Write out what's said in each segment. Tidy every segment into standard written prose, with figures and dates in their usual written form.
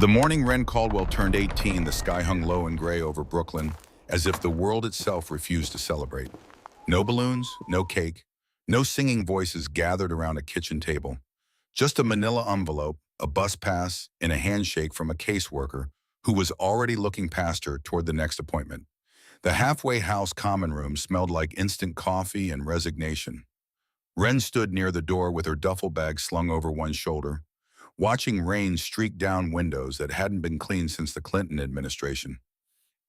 The morning Ren Caldwell turned 18, the sky hung low and gray over Brooklyn, as if the world itself refused to celebrate. No balloons, no cake, no singing voices gathered around a kitchen table. Just a manila envelope, a bus pass, and a handshake from a caseworker who was already looking past her toward the next appointment. The halfway house common room smelled like instant coffee and resignation. Ren stood near the door with her duffel bag slung over one shoulder, watching rain streak down windows that hadn't been cleaned since the Clinton administration.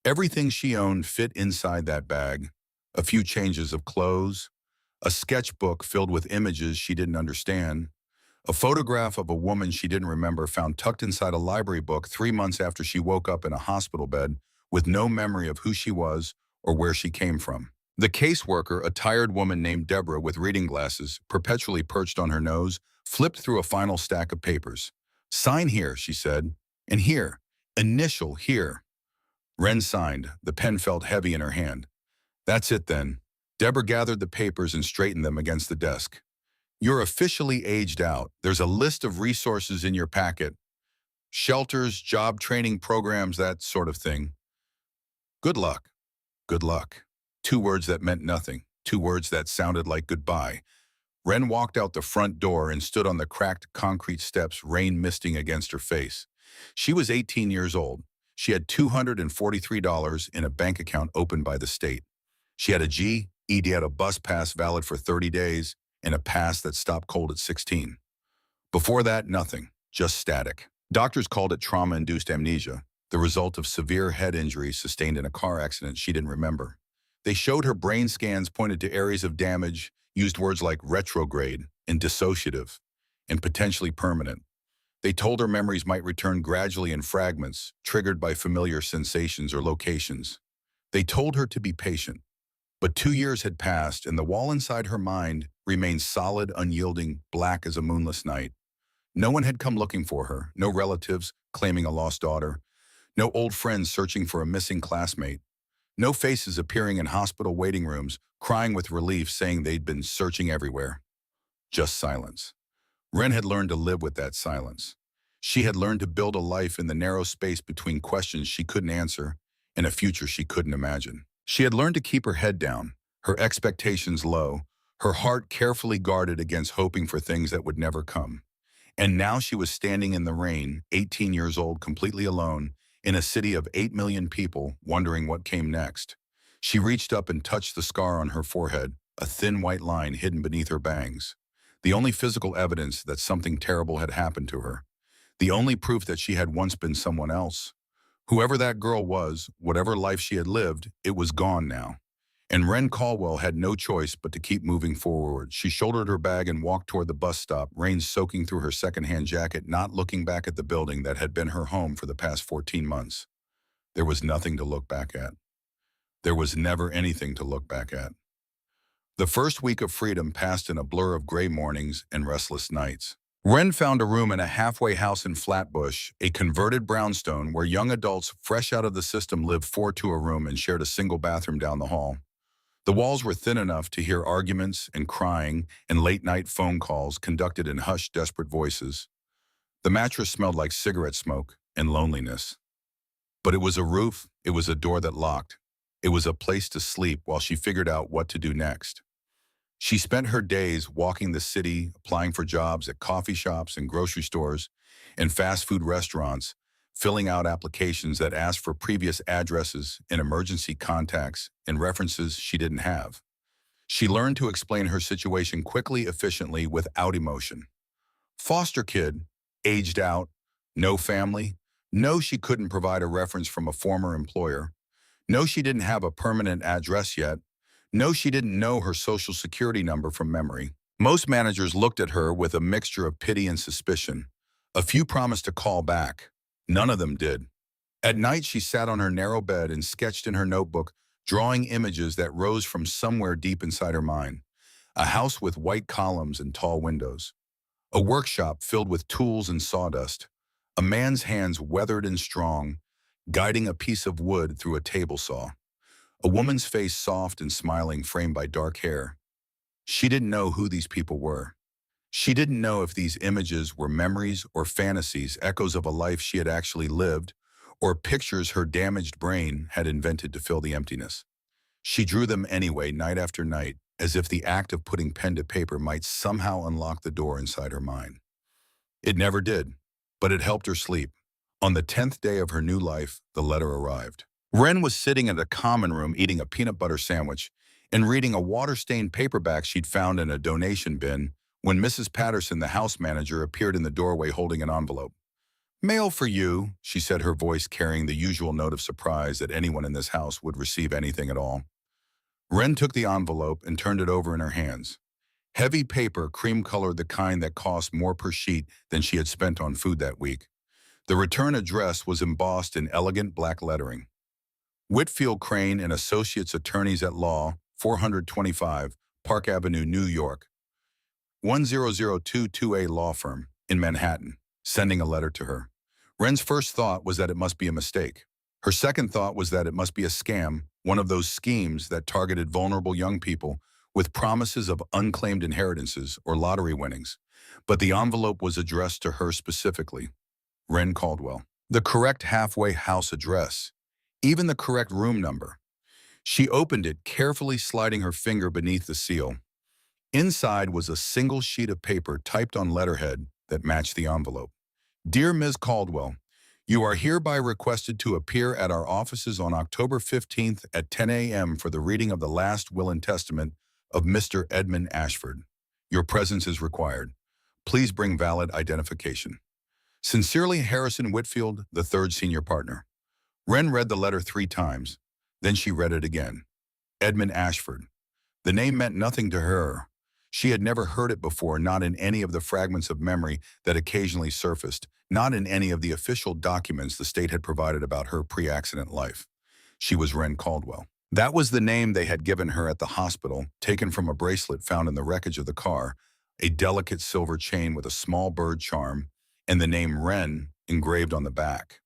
Everything she owned fit inside that bag: a few changes of clothes, a sketchbook filled with images she didn't understand, a photograph of a woman she didn't remember found tucked inside a library book 3 months after she woke up in a hospital bed with no memory of who she was or where she came from. The caseworker, a tired woman named Deborah with reading glasses perpetually perched on her nose, flipped through a final stack of papers. "Sign here," she said, "and here. Initial here." Ren signed. The pen felt heavy in her hand. "That's it then." Deborah gathered the papers and straightened them against the desk. "You're officially aged out. There's a list of resources in your packet. Shelters, job training programs, that sort of thing. Good luck." Good luck. 2 words that meant nothing. 2 words that sounded like goodbye. Ren walked out the front door and stood on the cracked concrete steps, rain misting against her face. She was 18 years old. She had $243 in a bank account opened by the state. She had a GED, had a bus pass valid for 30 days, and a pass that stopped cold at 16. Before that, nothing, just static. Doctors called it trauma-induced amnesia, the result of severe head injury sustained in a car accident she didn't remember. They showed her brain scans pointed to areas of damage, used words like retrograde and dissociative and potentially permanent. They told her memories might return gradually in fragments, triggered by familiar sensations or locations. They told her to be patient. But 2 years had passed, and the wall inside her mind remained solid, unyielding, black as a moonless night. No one had come looking for her, no relatives claiming a lost daughter, no old friends searching for a missing classmate, no faces appearing in hospital waiting rooms, crying with relief, saying they'd been searching everywhere. Just silence. Ren had learned to live with that silence. She had learned to build a life in the narrow space between questions she couldn't answer and a future she couldn't imagine. She had learned to keep her head down, her expectations low, her heart carefully guarded against hoping for things that would never come. And now she was standing in the rain, 18 years old, completely alone, in a city of 8 million people, wondering what came next. She reached up and touched the scar on her forehead, a thin white line hidden beneath her bangs. The only physical evidence that something terrible had happened to her. The only proof that she had once been someone else. Whoever that girl was, whatever life she had lived, it was gone now. And Ren Caldwell had no choice but to keep moving forward. She shouldered her bag and walked toward the bus stop, rain soaking through her secondhand jacket, not looking back at the building that had been her home for the past 14 months. There was nothing to look back at. There was never anything to look back at. The first week of freedom passed in a blur of gray mornings and restless nights. Ren found a room in a halfway house in Flatbush, a converted brownstone where young adults fresh out of the system lived 4 to a room and shared a single bathroom down the hall. The walls were thin enough to hear arguments and crying and late-night phone calls conducted in hushed, desperate voices. The mattress smelled like cigarette smoke and loneliness. But it was a roof, it was a door that locked. It was a place to sleep while she figured out what to do next. She spent her days walking the city, applying for jobs at coffee shops and grocery stores and fast food restaurants, filling out applications that asked for previous addresses and emergency contacts and references she didn't have. She learned to explain her situation quickly, efficiently, without emotion. Foster kid, aged out, no family. No, she couldn't provide a reference from a former employer. No, she didn't have a permanent address yet. No, she didn't know her social security number from memory. Most managers looked at her with a mixture of pity and suspicion. A few promised to call back. None of them did. At night, she sat on her narrow bed and sketched in her notebook, drawing images that rose from somewhere deep inside her mind. A house with white columns and tall windows. A workshop filled with tools and sawdust. A man's hands weathered and strong, guiding a piece of wood through a table saw. A woman's face soft and smiling, framed by dark hair. She didn't know who these people were. She didn't know if these images were memories or fantasies, echoes of a life she had actually lived, or pictures her damaged brain had invented to fill the emptiness. She drew them anyway, night after night, as if the act of putting pen to paper might somehow unlock the door inside her mind. It never did, but it helped her sleep. On the 10th day of her new life, the letter arrived. Wren was sitting in the common room eating a peanut butter sandwich and reading a water-stained paperback she'd found in a donation bin when Mrs. Patterson, the house manager, appeared in the doorway holding an envelope. "Mail for you," she said, her voice carrying the usual note of surprise that anyone in this house would receive anything at all. Wren took the envelope and turned it over in her hands. Heavy paper, cream-colored, the kind that cost more per sheet than she had spent on food that week. The return address was embossed in elegant black lettering. Whitfield Crane and Associates Attorneys at Law, 425 Park Avenue, New York. 10022A Law Firm in Manhattan, sending a letter to her. Wren's first thought was that it must be a mistake. Her second thought was that it must be a scam, one of those schemes that targeted vulnerable young people with promises of unclaimed inheritances or lottery winnings. But the envelope was addressed to her specifically. Wren Caldwell. The correct halfway house address. Even the correct room number. She opened it, carefully sliding her finger beneath the seal. Inside was a single sheet of paper typed on letterhead that matched the envelope. "Dear Ms. Caldwell, you are hereby requested to appear at our offices on October 15th at 10 a.m. for the reading of the last will and testament of Mr. Edmund Ashford. Your presence is required. Please bring valid identification. Sincerely, Harrison Whitfield, the third senior partner." Wren read the letter 3 times. Then she read it again. Edmund Ashford. The name meant nothing to her. She had never heard it before, not in any of the fragments of memory that occasionally surfaced, not in any of the official documents the state had provided about her pre-accident life. She was Wren Caldwell. That was the name they had given her at the hospital, taken from a bracelet found in the wreckage of the car, a delicate silver chain with a small bird charm, and the name Wren engraved on the back.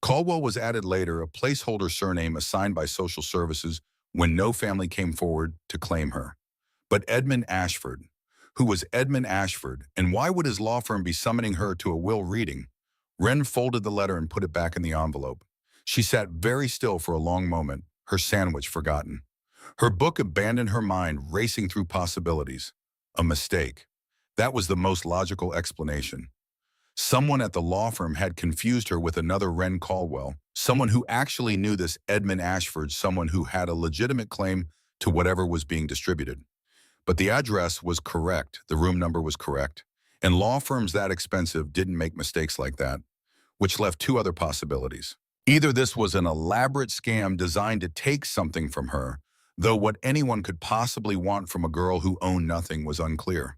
Caldwell was added later, a placeholder surname assigned by social services when no family came forward to claim her. But Edmund Ashford. Who was Edmund Ashford, and why would his law firm be summoning her to a will reading? Wren folded the letter and put it back in the envelope. She sat very still for a long moment, her sandwich forgotten. Her book abandoned her mind, racing through possibilities. A mistake. That was the most logical explanation. Someone at the law firm had confused her with another Wren Caldwell, someone who actually knew this Edmund Ashford, someone who had a legitimate claim to whatever was being distributed. But the address was correct, the room number was correct, and law firms that expensive didn't make mistakes like that, which left 2 other possibilities. Either this was an elaborate scam designed to take something from her, though what anyone could possibly want from a girl who owned nothing was unclear.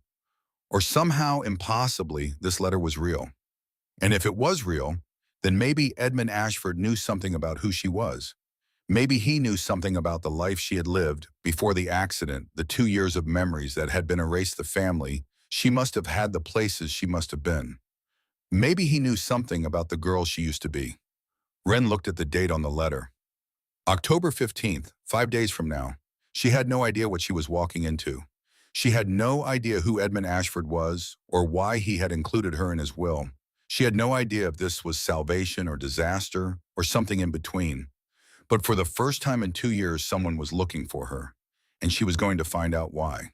Or somehow, impossibly, this letter was real. And if it was real, then maybe Edmund Ashford knew something about who she was. Maybe he knew something about the life she had lived before the accident, the 2 years of memories that had been erased, the family she must have had, the places she must have been. Maybe he knew something about the girl she used to be. Wren looked at the date on the letter. October 15th, 5 days from now. She had no idea what she was walking into. She had no idea who Edmund Ashford was or why he had included her in his will. She had no idea if this was salvation or disaster or something in between. But for the first time in 2 years, someone was looking for her, and she was going to find out why.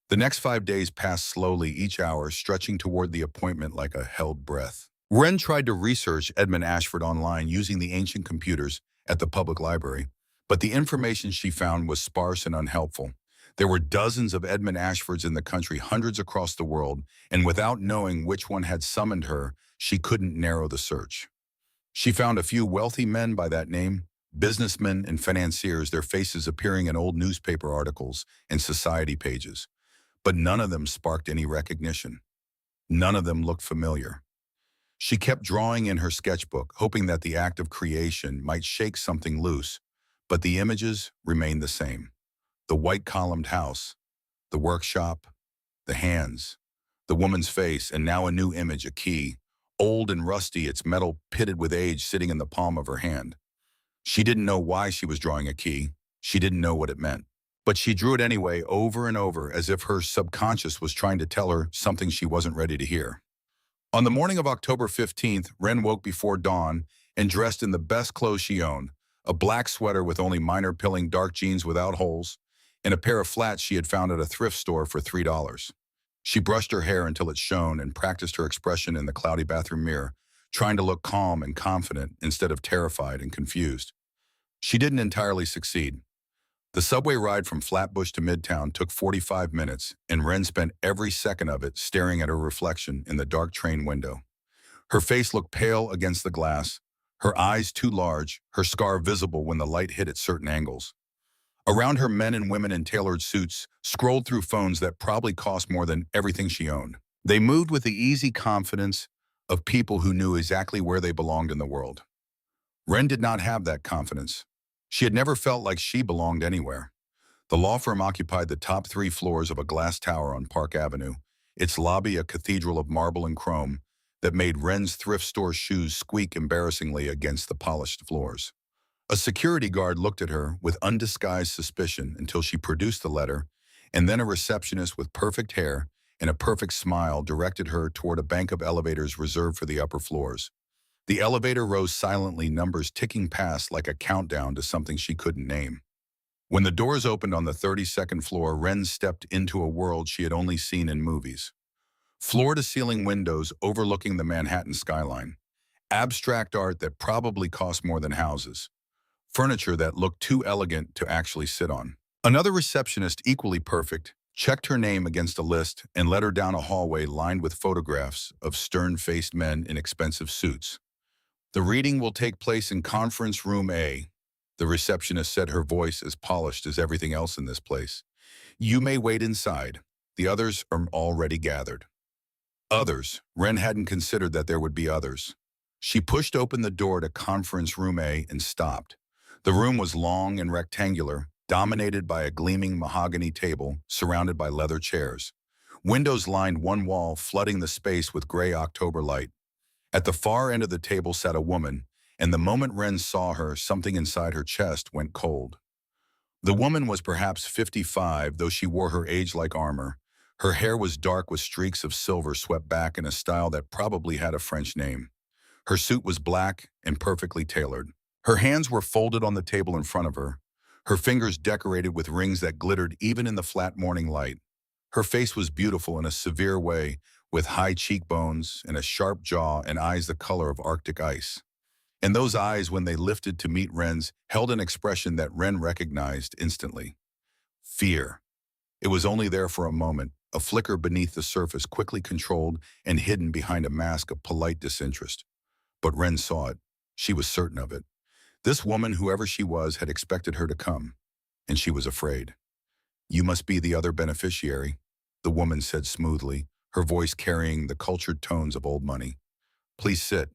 The next 5 days passed slowly, each hour stretching toward the appointment like a held breath. Wren tried to research Edmund Ashford online using the ancient computers at the public library, but the information she found was sparse and unhelpful. There were dozens of Edmund Ashfords in the country, hundreds across the world, and without knowing which one had summoned her, she couldn't narrow the search. She found a few wealthy men by that name, businessmen and financiers, their faces appearing in old newspaper articles and society pages. But none of them sparked any recognition. None of them looked familiar. She kept drawing in her sketchbook, hoping that the act of creation might shake something loose, but the images remained the same. The white-columned house, the workshop, the hands, the woman's face, and now a new image, a key, old and rusty, its metal pitted with age, sitting in the palm of her hand. She didn't know why she was drawing a key. She didn't know what it meant. But she drew it anyway, over and over, as if her subconscious was trying to tell her something she wasn't ready to hear. On the morning of October 15th, Wren woke before dawn and dressed in the best clothes she owned, a black sweater with only minor pilling, dark jeans without holes, and a pair of flats she had found at a thrift store for $3. She brushed her hair until it shone and practiced her expression in the cloudy bathroom mirror, trying to look calm and confident instead of terrified and confused. She didn't entirely succeed. The subway ride from Flatbush to Midtown took 45 minutes, and Wren spent every second of it staring at her reflection in the dark train window. Her face looked pale against the glass, her eyes too large, her scar visible when the light hit at certain angles. Around her, men and women in tailored suits scrolled through phones that probably cost more than everything she owned. They moved with the easy confidence of people who knew exactly where they belonged in the world. Wren did not have that confidence. She had never felt like she belonged anywhere. The law firm occupied the top 3 floors of a glass tower on Park Avenue, its lobby a cathedral of marble and chrome that made Wren's thrift store shoes squeak embarrassingly against the polished floors. A security guard looked at her with undisguised suspicion until she produced the letter, and then a receptionist with perfect hair and a perfect smile directed her toward a bank of elevators reserved for the upper floors. The elevator rose silently, numbers ticking past like a countdown to something she couldn't name. When the doors opened on the 32nd floor, Wren stepped into a world she had only seen in movies. Floor-to-ceiling windows overlooking the Manhattan skyline. Abstract art that probably cost more than houses. Furniture that looked too elegant to actually sit on. Another receptionist, equally perfect, checked her name against a list and led her down a hallway lined with photographs of stern-faced men in expensive suits. "The reading will take place in Conference Room A," the receptionist said, her voice as polished as everything else in this place. "You may wait inside. The others are already gathered." Others. Wren hadn't considered that there would be others. She pushed open the door to Conference Room A and stopped. The room was long and rectangular, dominated by a gleaming mahogany table surrounded by leather chairs. Windows lined one wall, flooding the space with gray October light. At the far end of the table sat a woman, and the moment Wren saw her, something inside her chest went cold. The woman was perhaps 55, though she wore her age-like armor. Her hair was dark with streaks of silver swept back in a style that probably had a French name. Her suit was black and perfectly tailored. Her hands were folded on the table in front of her, her fingers decorated with rings that glittered even in the flat morning light. Her face was beautiful in a severe way, with high cheekbones and a sharp jaw and eyes the color of Arctic ice. And those eyes, when they lifted to meet Wren's, held an expression that Wren recognized instantly. Fear. It was only there for a moment, a flicker beneath the surface, quickly controlled and hidden behind a mask of polite disinterest. But Wren saw it. She was certain of it. This woman, whoever she was, had expected her to come, and she was afraid. "You must be the other beneficiary," the woman said smoothly, her voice carrying the cultured tones of old money. "Please sit.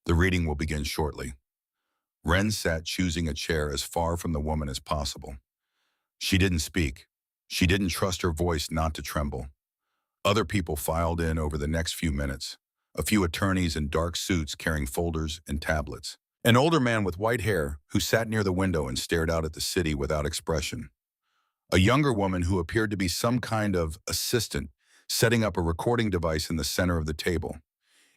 The reading will begin shortly." Wren sat, choosing a chair as far from the woman as possible. She didn't speak. She didn't trust her voice not to tremble. Other people filed in over the next few minutes, a few attorneys in dark suits carrying folders and tablets. An older man with white hair who sat near the window and stared out at the city without expression. A younger woman who appeared to be some kind of assistant, setting up a recording device in the center of the table.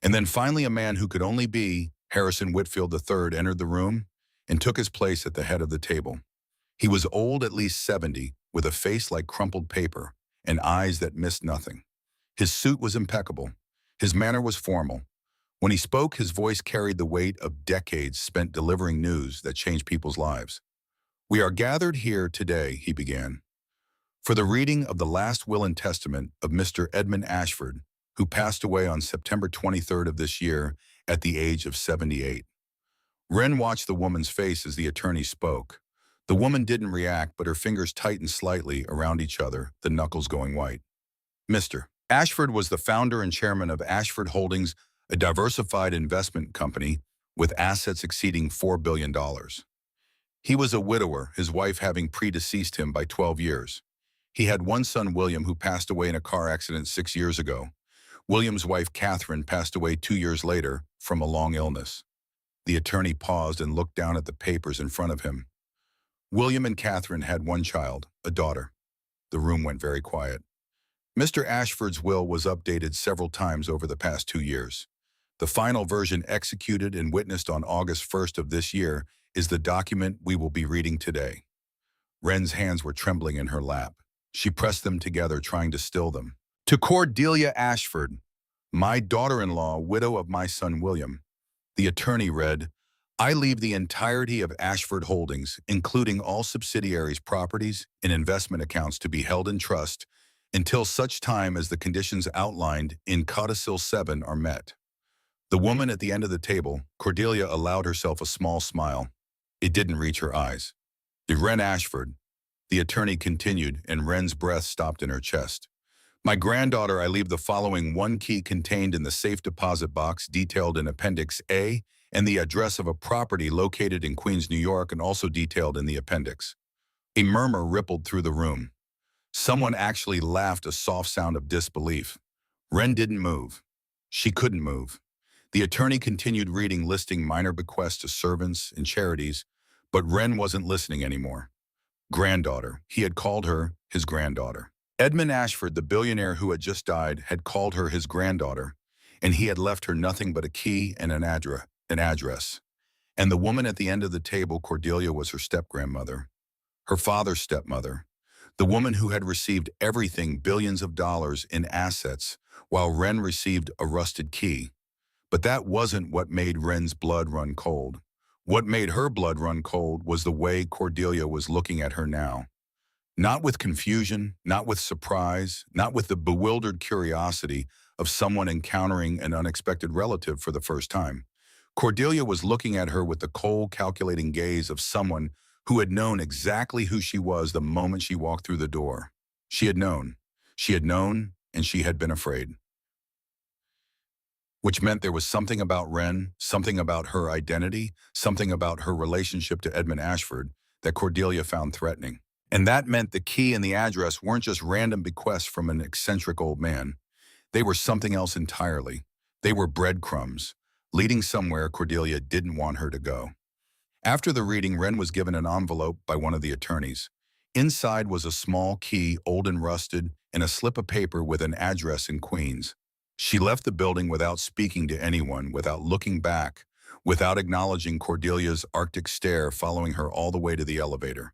And then finally a man who could only be Harrison Whitfield III entered the room and took his place at the head of the table. He was old, at least 70, with a face like crumpled paper and eyes that missed nothing. His suit was impeccable. His manner was formal. When he spoke, his voice carried the weight of decades spent delivering news that changed people's lives. "We are gathered here today," he began, "for the reading of the last will and testament of Mr. Edmund Ashford, who passed away on September 23rd of this year at the age of 78. Wren watched the woman's face as the attorney spoke. The woman didn't react, but her fingers tightened slightly around each other, the knuckles going white. "Mr. Ashford was the founder and chairman of Ashford Holdings, a diversified investment company with assets exceeding $4 billion. He was a widower, his wife having predeceased him by 12 years. He had one son, William, who passed away in a car accident 6 years ago. William's wife, Catherine, passed away 2 years later from a long illness." The attorney paused and looked down at the papers in front of him. William and Catherine had one child, a daughter. The room went very quiet. Mr. Ashford's will was updated several times over the past 2 years. The final version executed and witnessed on August 1st of this year is the document we will be reading today. Wren's hands were trembling in her lap. She pressed them together, trying to still them. To Cordelia Ashford, my daughter-in-law, widow of my son William, the attorney read, I leave the entirety of Ashford Holdings, including all subsidiaries' properties and investment accounts, to be held in trust until such time as the conditions outlined in Codicil 7 are met. The woman at the end of the table, Cordelia, allowed herself a small smile. It didn't reach her eyes. Wren Ashford, the attorney continued, and Wren's breath stopped in her chest. My granddaughter, I leave the following: one key contained in the safe deposit box detailed in Appendix A, and the address of a property located in Queens, New York, and also detailed in the appendix. A murmur rippled through the room. Someone actually laughed, a soft sound of disbelief. Wren didn't move. She couldn't move. The attorney continued reading, listing minor bequests to servants and charities, but Wren wasn't listening anymore. Granddaughter. He had called her his granddaughter. Edmund Ashford, the billionaire who had just died, had called her his granddaughter, and he had left her nothing but a key and an address. And the woman at the end of the table, Cordelia, was her step-grandmother, her father's stepmother, the woman who had received everything, billions of dollars in assets, while Wren received a rusted key. But that wasn't what made Wren's blood run cold. What made her blood run cold was the way Cordelia was looking at her now. Not with confusion, not with surprise, not with the bewildered curiosity of someone encountering an unexpected relative for the first time. Cordelia was looking at her with the cold, calculating gaze of someone who had known exactly who she was the moment she walked through the door. She had known, and she had been afraid. Which meant there was something about Wren, something about her identity, something about her relationship to Edmund Ashford that Cordelia found threatening. And that meant the key and the address weren't just random bequests from an eccentric old man. They were something else entirely. They were breadcrumbs, leading somewhere Cordelia didn't want her to go. After the reading, Wren was given an envelope by one of the attorneys. Inside was a small key, old and rusted, and a slip of paper with an address in Queens. She left the building without speaking to anyone, without looking back, without acknowledging Cordelia's arctic stare following her all the way to the elevator.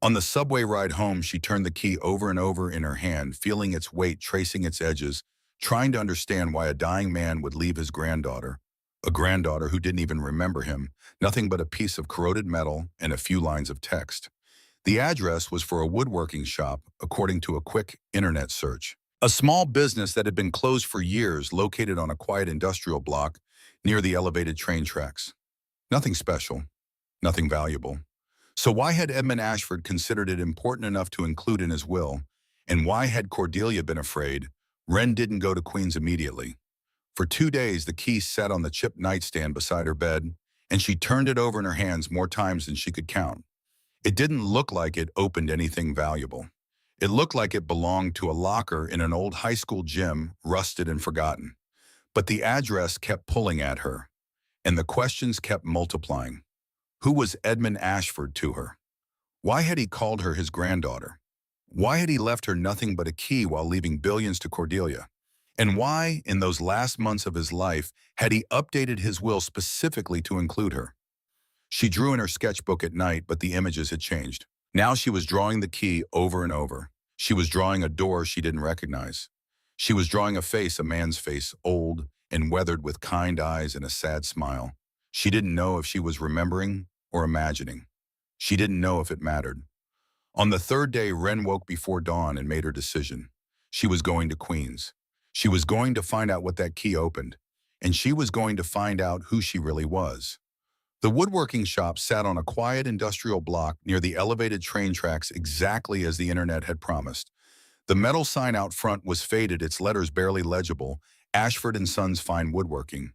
On the subway ride home, she turned the key over and over in her hand, feeling its weight, tracing its edges, trying to understand why a dying man would leave his granddaughter, a granddaughter who didn't even remember him, nothing but a piece of corroded metal and a few lines of text. The address was for a woodworking shop, according to a quick internet search. A small business that had been closed for years, located on a quiet industrial block near the elevated train tracks. Nothing special, nothing valuable. So why had Edmund Ashford considered it important enough to include in his will? And why had Cordelia been afraid? Wren didn't go to Queens immediately. For 2 days, the key sat on the chipped nightstand beside her bed, and she turned it over in her hands more times than she could count. It didn't look like it opened anything valuable. It looked like it belonged to a locker in an old high school gym, rusted and forgotten. But the address kept pulling at her, and the questions kept multiplying. Who was Edmund Ashford to her? Why had he called her his granddaughter? Why had he left her nothing but a key while leaving billions to Cordelia? And why, in those last months of his life, had he updated his will specifically to include her? She drew in her sketchbook at night, but the images had changed. Now she was drawing the key over and over. She was drawing a door she didn't recognize. She was drawing a face, a man's face, old and weathered, with kind eyes and a sad smile. She didn't know if she was remembering or imagining. She didn't know if it mattered. On the third day, Wren woke before dawn and made her decision. She was going to Queens. She was going to find out what that key opened, and she was going to find out who she really was. The woodworking shop sat on a quiet industrial block near the elevated train tracks, exactly as the internet had promised. The metal sign out front was faded, its letters barely legible, Ashford and Sons Fine Woodworking.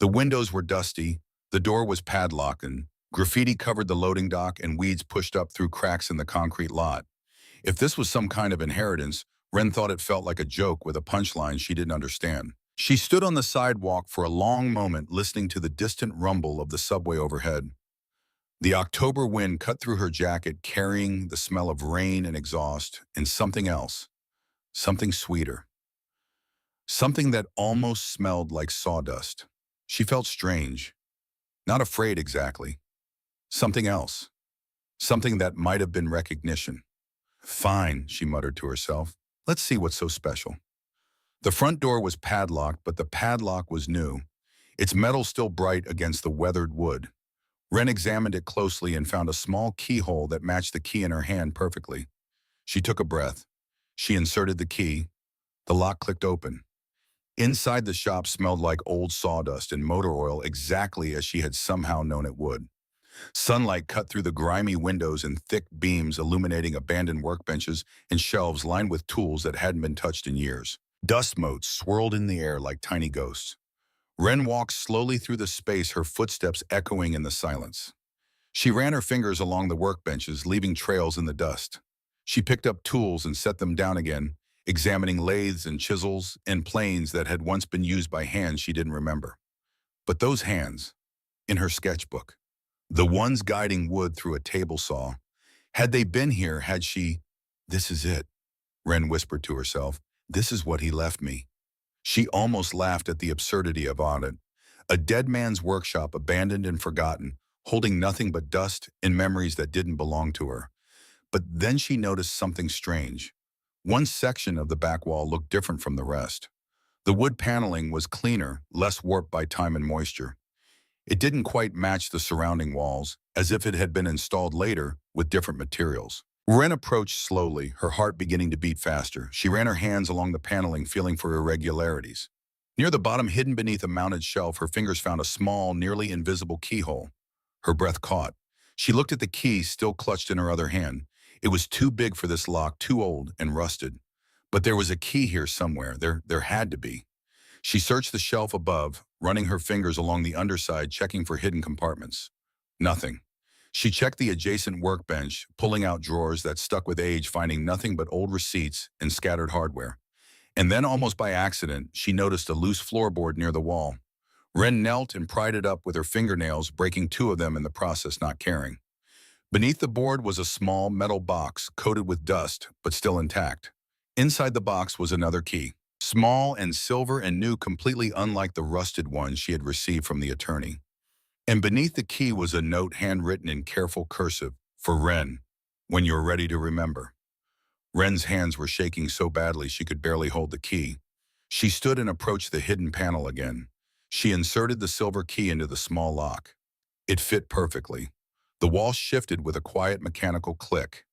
The windows were dusty, the door was padlocked, and graffiti covered the loading dock, and weeds pushed up through cracks in the concrete lot. If this was some kind of inheritance, Wren thought it felt like a joke with a punchline she didn't understand. She stood on the sidewalk for a long moment, listening to the distant rumble of the subway overhead. The October wind cut through her jacket, carrying the smell of rain and exhaust, and something else, something sweeter, something that almost smelled like sawdust. She felt strange, not afraid exactly. Something else, something that might have been recognition. Fine, she muttered to herself. Let's see what's so special. The front door was padlocked, but the padlock was new, its metal still bright against the weathered wood. Wren examined it closely and found a small keyhole that matched the key in her hand perfectly. She took a breath. She inserted the key. The lock clicked open. Inside the shop smelled like old sawdust and motor oil, exactly as she had somehow known it would. Sunlight cut through the grimy windows in thick beams, illuminating abandoned workbenches and shelves lined with tools that hadn't been touched in years. Dust motes swirled in the air like tiny ghosts. Wren walked slowly through the space, her footsteps echoing in the silence. She ran her fingers along the workbenches, leaving trails in the dust. She picked up tools and set them down again, examining lathes and chisels and planes that had once been used by hands she didn't remember. But those hands, in her sketchbook, the ones guiding wood through a table saw, had they been here, had she— "This is it," Wren whispered to herself. "This is what he left me." She almost laughed at the absurdity of it. A dead man's workshop, abandoned and forgotten, holding nothing but dust and memories that didn't belong to her. But then she noticed something strange. One section of the back wall looked different from the rest. The wood paneling was cleaner, less warped by time and moisture. It didn't quite match the surrounding walls, as if it had been installed later with different materials. Wren approached slowly, her heart beginning to beat faster. She ran her hands along the paneling, feeling for irregularities. Near the bottom, hidden beneath a mounted shelf, her fingers found a small, nearly invisible keyhole. Her breath caught. She looked at the key still clutched in her other hand. It was too big for this lock, too old and rusted. But there was a key here somewhere. There had to be. She searched the shelf above, running her fingers along the underside, checking for hidden compartments. Nothing. She checked the adjacent workbench, pulling out drawers that stuck with age, finding nothing but old receipts and scattered hardware. And then, almost by accident, she noticed a loose floorboard near the wall. Wren knelt and pried it up with her fingernails, breaking two of them in the process, not caring. Beneath the board was a small metal box coated with dust, but still intact. Inside the box was another key, small and silver and new, completely unlike the rusted one she had received from the attorney. And beneath the key was a note handwritten in careful cursive, "For Wren, when you're ready to remember." Wren's hands were shaking so badly she could barely hold the key. She stood and approached the hidden panel again. She inserted the silver key into the small lock. It fit perfectly. The wall shifted with a quiet mechanical click,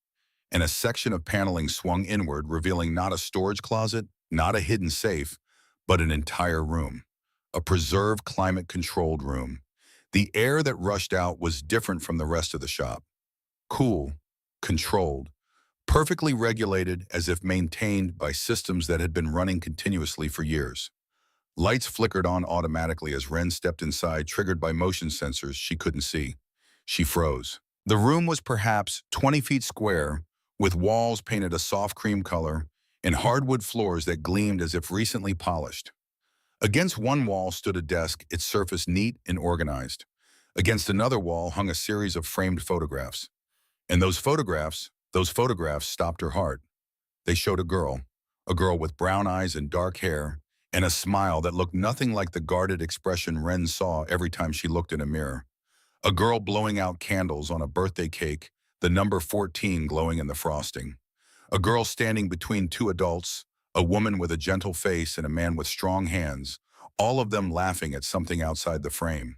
and a section of paneling swung inward, revealing not a storage closet, not a hidden safe, but an entire room. A preserved, climate-controlled room. The air that rushed out was different from the rest of the shop. Cool, controlled, perfectly regulated, as if maintained by systems that had been running continuously for years. Lights flickered on automatically as Wren stepped inside, triggered by motion sensors she couldn't see. She froze. The room was perhaps 20 feet square, with walls painted a soft cream color and hardwood floors that gleamed as if recently polished. Against one wall stood a desk, its surface neat and organized. Against another wall hung a series of framed photographs. And those photographs stopped her heart. They showed a girl with brown eyes and dark hair, and a smile that looked nothing like the guarded expression Wren saw every time she looked in a mirror. A girl blowing out candles on a birthday cake, the number 14 glowing in the frosting. A girl standing between two adults, a woman with a gentle face and a man with strong hands, all of them laughing at something outside the frame.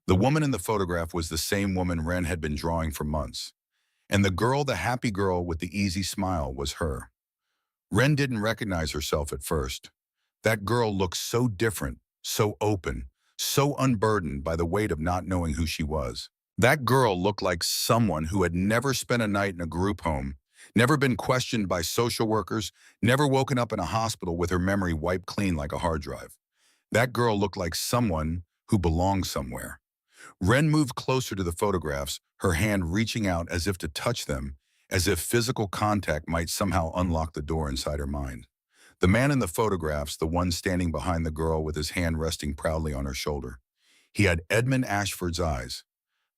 The woman in the photograph was the same woman Wren had been drawing for months. And the girl, the happy girl with the easy smile, was her. Wren didn't recognize herself at first. That girl looked so different, so open, so unburdened by the weight of not knowing who she was. That girl looked like someone who had never spent a night in a group home, never been questioned by social workers, never woken up in a hospital with her memory wiped clean like a hard drive. That girl looked like someone who belonged somewhere. Wren moved closer to the photographs, her hand reaching out as if to touch them, as if physical contact might somehow unlock the door inside her mind. The man in the photographs, the one standing behind the girl with his hand resting proudly on her shoulder. He had Edmund Ashford's eyes.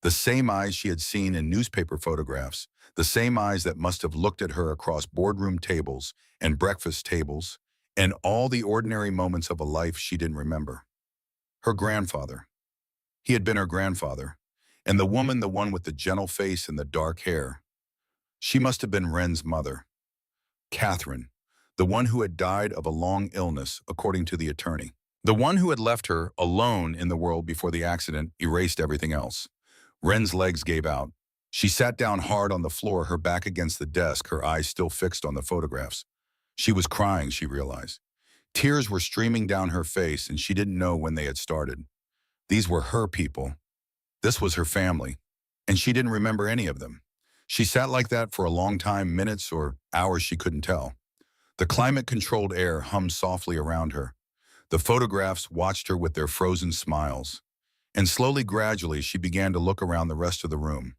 The same eyes she had seen in newspaper photographs, the same eyes that must have looked at her across boardroom tables and breakfast tables, and all the ordinary moments of a life she didn't remember. Her grandfather. He had been her grandfather. And the woman, the one with the gentle face and the dark hair. She must have been Wren's mother. Catherine, the one who had died of a long illness, according to the attorney. The one who had left her alone in the world before the accident erased everything else. Wren's legs gave out. She sat down hard on the floor, her back against the desk, her eyes still fixed on the photographs. She was crying, she realized. Tears were streaming down her face, and she didn't know when they had started. These were her people. This was her family, and she didn't remember any of them. She sat like that for a long time, minutes or hours she couldn't tell. The climate-controlled air hummed softly around her. The photographs watched her with their frozen smiles. And slowly, gradually, she began to look around the rest of the room.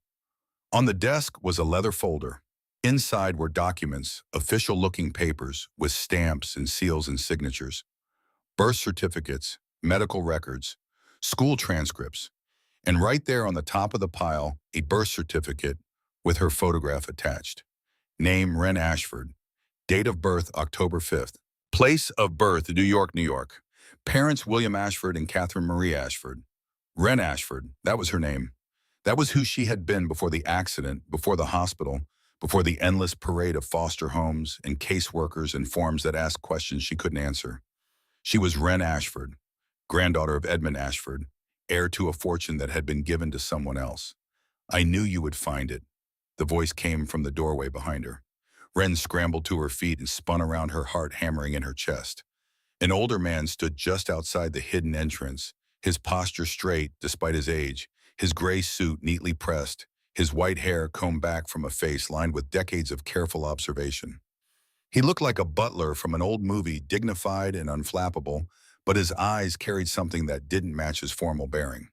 On the desk was a leather folder. Inside were documents, official-looking papers with stamps and seals and signatures, birth certificates, medical records, school transcripts, and right there on the top of the pile, a birth certificate with her photograph attached. Name, Wren Ashford. Date of birth, October 5th. Place of birth, New York, New York. Parents, William Ashford and Catherine Marie Ashford. Wren Ashford, that was her name. That was who she had been before the accident, before the hospital, before the endless parade of foster homes and caseworkers and forms that asked questions she couldn't answer. She was Wren Ashford, granddaughter of Edmund Ashford, heir to a fortune that had been given to someone else. I knew you would find it. The voice came from the doorway behind her. Wren scrambled to her feet and spun around, her heart hammering in her chest. An older man stood just outside the hidden entrance, his posture straight despite his age, his gray suit neatly pressed, his white hair combed back from a face lined with decades of careful observation. He looked like a butler from an old movie, dignified and unflappable, but his eyes carried something that didn't match his formal bearing.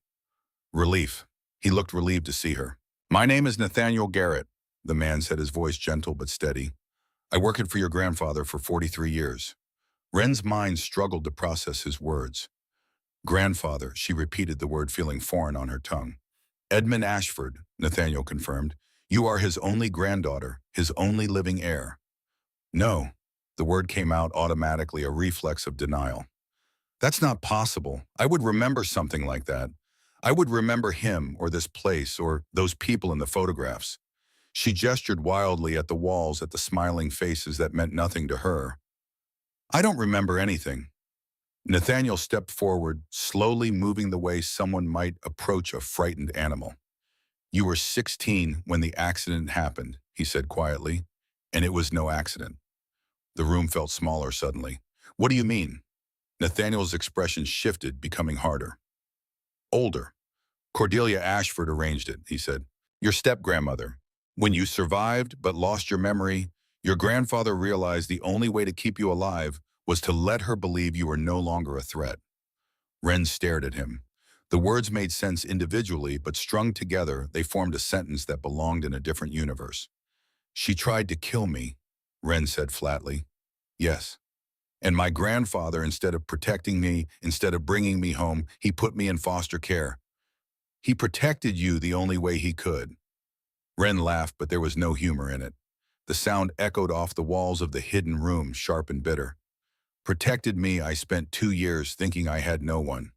Relief. He looked relieved to see her. "My name is Nathaniel Garrett," the man said, his voice gentle but steady. "I worked for your grandfather for 43 years. Wren's mind struggled to process his words. Grandfather, she repeated the word, feeling foreign on her tongue. Edmund Ashford, Nathaniel confirmed. You are his only granddaughter, his only living heir. No, the word came out automatically, a reflex of denial. That's not possible. I would remember something like that. I would remember him or this place or those people in the photographs. She gestured wildly at the walls, at the smiling faces that meant nothing to her. I don't remember anything. Nathaniel stepped forward, slowly moving the way someone might approach a frightened animal. You were 16 when the accident happened, he said quietly, and it was no accident. The room felt smaller suddenly. What do you mean? Nathaniel's expression shifted, becoming harder. Older. Cordelia Ashford arranged it, he said. Your step-grandmother. When you survived but lost your memory, your grandfather realized the only way to keep you alive was to let her believe you were no longer a threat. Wren stared at him. The words made sense individually, but strung together, they formed a sentence that belonged in a different universe. She tried to kill me, Wren said flatly. Yes. And my grandfather, instead of protecting me, instead of bringing me home, he put me in foster care. He protected you the only way he could. Wren laughed, but there was no humor in it. The sound echoed off the walls of the hidden room, sharp and bitter. Protected me, I spent 2 years thinking I had no one.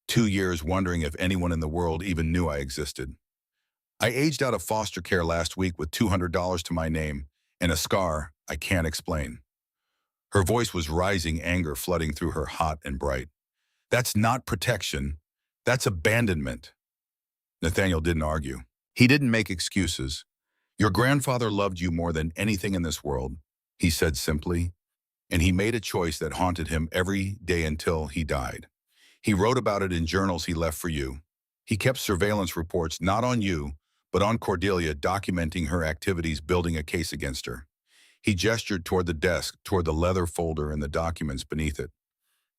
2 years wondering if anyone in the world even knew I existed. I aged out of foster care last week with $200 to my name and a scar I can't explain. Her voice was rising, anger flooding through her, hot and bright. That's not protection. That's abandonment. Nathaniel didn't argue. He didn't make excuses. Your grandfather loved you more than anything in this world, he said simply, and he made a choice that haunted him every day until he died. He wrote about it in journals he left for you. He kept surveillance reports not on you, but on Cordelia, documenting her activities, building a case against her. He gestured toward the desk, toward the leather folder and the documents beneath it.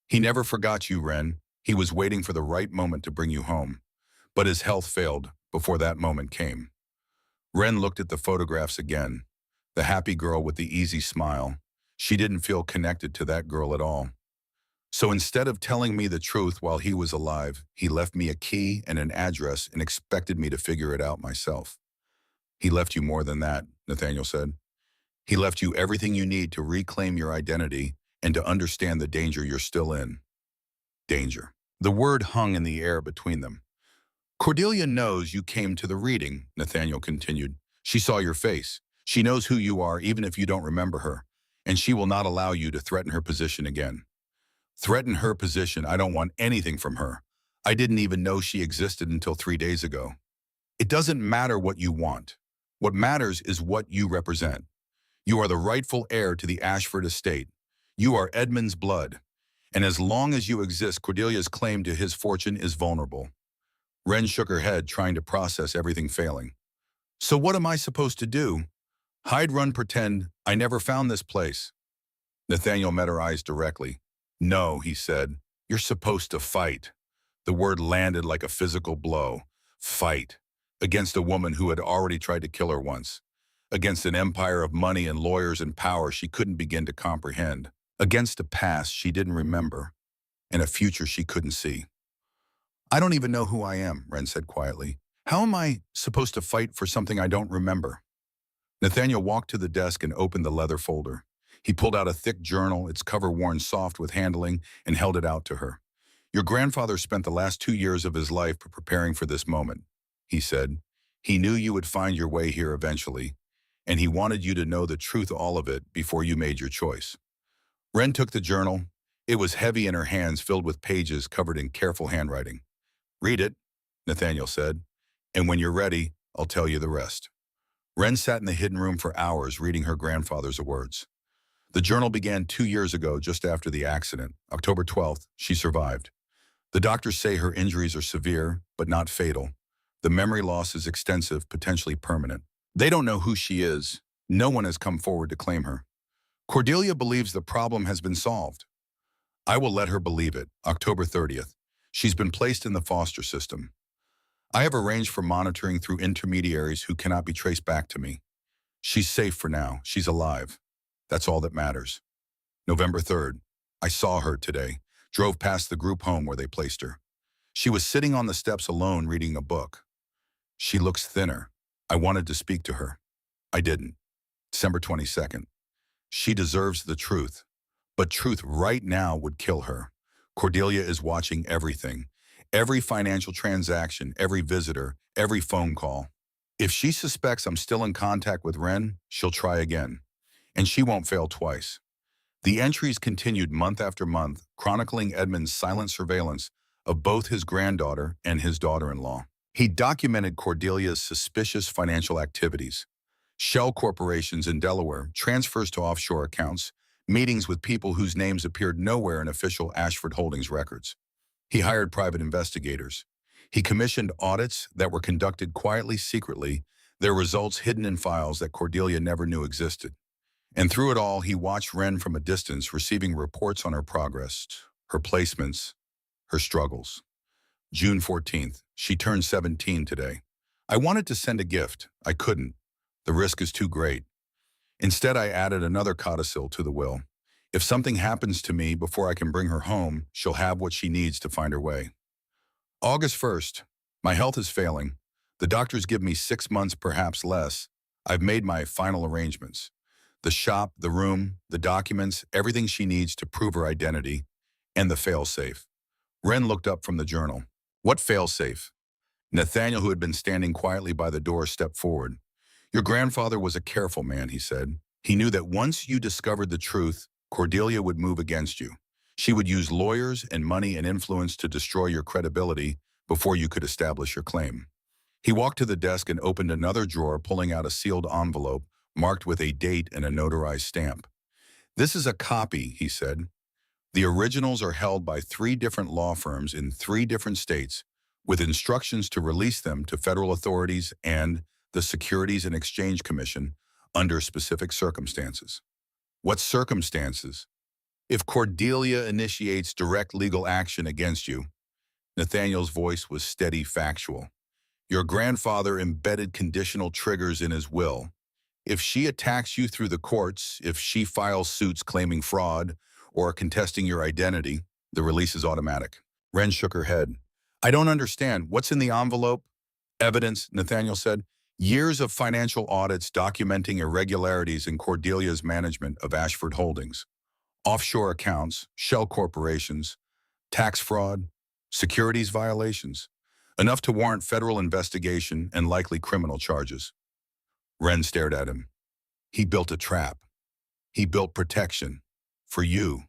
He never forgot you, Wren. He was waiting for the right moment to bring you home. But his health failed before that moment came. Wren looked at the photographs again. The happy girl with the easy smile. She didn't feel connected to that girl at all. So instead of telling me the truth while he was alive, he left me a key and an address and expected me to figure it out myself. He left you more than that, Nathaniel said. He left you everything you need to reclaim your identity and to understand the danger you're still in. Danger. The word hung in the air between them. Cordelia knows you came to the reading, Nathaniel continued. She saw your face. She knows who you are even if you don't remember her. And she will not allow you to threaten her position again. Threaten her position? I don't want anything from her. I didn't even know she existed until 3 days ago. It doesn't matter what you want. What matters is what you represent. You are the rightful heir to the Ashford estate. You are Edmund's blood. And as long as you exist, Cordelia's claim to his fortune is vulnerable. Wren shook her head, trying to process everything failing. So what am I supposed to do? Hide, run, pretend I never found this place? Nathaniel met her eyes directly. No, he said. You're supposed to fight. The word landed like a physical blow. Fight. Against a woman who had already tried to kill her once. Against an empire of money and lawyers and power she couldn't begin to comprehend. Against a past she didn't remember. And a future she couldn't see. I don't even know who I am, Wren said quietly. How am I supposed to fight for something I don't remember? Nathaniel walked to the desk and opened the leather folder. He pulled out a thick journal, its cover worn soft with handling, and held it out to her. Your grandfather spent the last 2 years of his life preparing for this moment, he said. He knew you would find your way here eventually, and he wanted you to know the truth, all of it, before you made your choice. Wren took the journal. It was heavy in her hands, filled with pages covered in careful handwriting. Read it, Nathaniel said, and when you're ready, I'll tell you the rest. Wren sat in the hidden room for hours reading her grandfather's words. The journal began 2 years ago, just after the accident. October 12th, she survived. The doctors say her injuries are severe, but not fatal. The memory loss is extensive, potentially permanent. They don't know who she is. No one has come forward to claim her. Cordelia believes the problem has been solved. I will let her believe it. October 30th. She's been placed in the foster system. I have arranged for monitoring through intermediaries who cannot be traced back to me. She's safe for now. She's alive. That's all that matters. November 3rd. I saw her today. Drove past the group home where they placed her. She was sitting on the steps alone reading a book. She looks thinner. I wanted to speak to her. I didn't. December 22nd. She deserves the truth. But truth right now would kill her. Cordelia is watching everything. Every financial transaction, every visitor, every phone call. If she suspects I'm still in contact with Wren, she'll try again. And she won't fail twice. The entries continued month after month, chronicling Edmund's silent surveillance of both his granddaughter and his daughter-in-law. He documented Cordelia's suspicious financial activities. Shell corporations in Delaware, transfers to offshore accounts, meetings with people whose names appeared nowhere in official Ashford Holdings records. He hired private investigators. He commissioned audits that were conducted quietly, secretly, their results hidden in files that Cordelia never knew existed. And through it all, he watched Wren from a distance, receiving reports on her progress, her placements, her struggles. June 14th. She turned 17 today. I wanted to send a gift. I couldn't. The risk is too great. Instead, I added another codicil to the will. If something happens to me before I can bring her home, she'll have what she needs to find her way. August 1st. My health is failing. The doctors give me 6 months, perhaps less. I've made my final arrangements. The shop, the room, the documents, everything she needs to prove her identity, and the fail-safe. Wren looked up from the journal. What fail-safe? Nathaniel, who had been standing quietly by the door, stepped forward. Your grandfather was a careful man, he said. He knew that once you discovered the truth, Cordelia would move against you. She would use lawyers and money and influence to destroy your credibility before you could establish your claim. He walked to the desk and opened another drawer, pulling out a sealed envelope marked with a date and a notarized stamp. This is a copy, he said. The originals are held by 3 different law firms in 3 different states, with instructions to release them to federal authorities and the Securities and Exchange Commission under specific circumstances. What circumstances? If Cordelia initiates direct legal action against you, Nathaniel's voice was steady, factual. Your grandfather embedded conditional triggers in his will. If she attacks you through the courts, if she files suits claiming fraud or contesting your identity, The release is automatic. Wren shook her head. I don't understand. What's in the envelope? Evidence, Nathaniel said. Years of financial audits documenting irregularities in Cordelia's management of Ashford Holdings. Offshore accounts, shell corporations, tax fraud, securities violations. Enough to warrant federal investigation and likely criminal charges. Wren stared at him. He built a trap. He built protection. For you.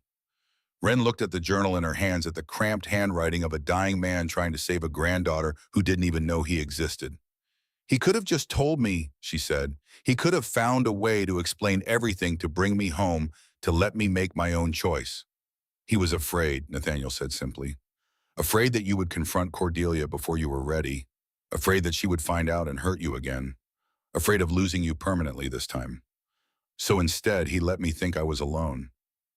Wren looked at the journal in her hands at the cramped handwriting of a dying man trying to save a granddaughter who didn't even know he existed. He could have just told me, she said. He could have found a way to explain everything to bring me home, to let me make my own choice. He was afraid, Nathaniel said simply. Afraid that you would confront Cordelia before you were ready. Afraid that she would find out and hurt you again. Afraid of losing you permanently this time. So instead, he let me think I was alone.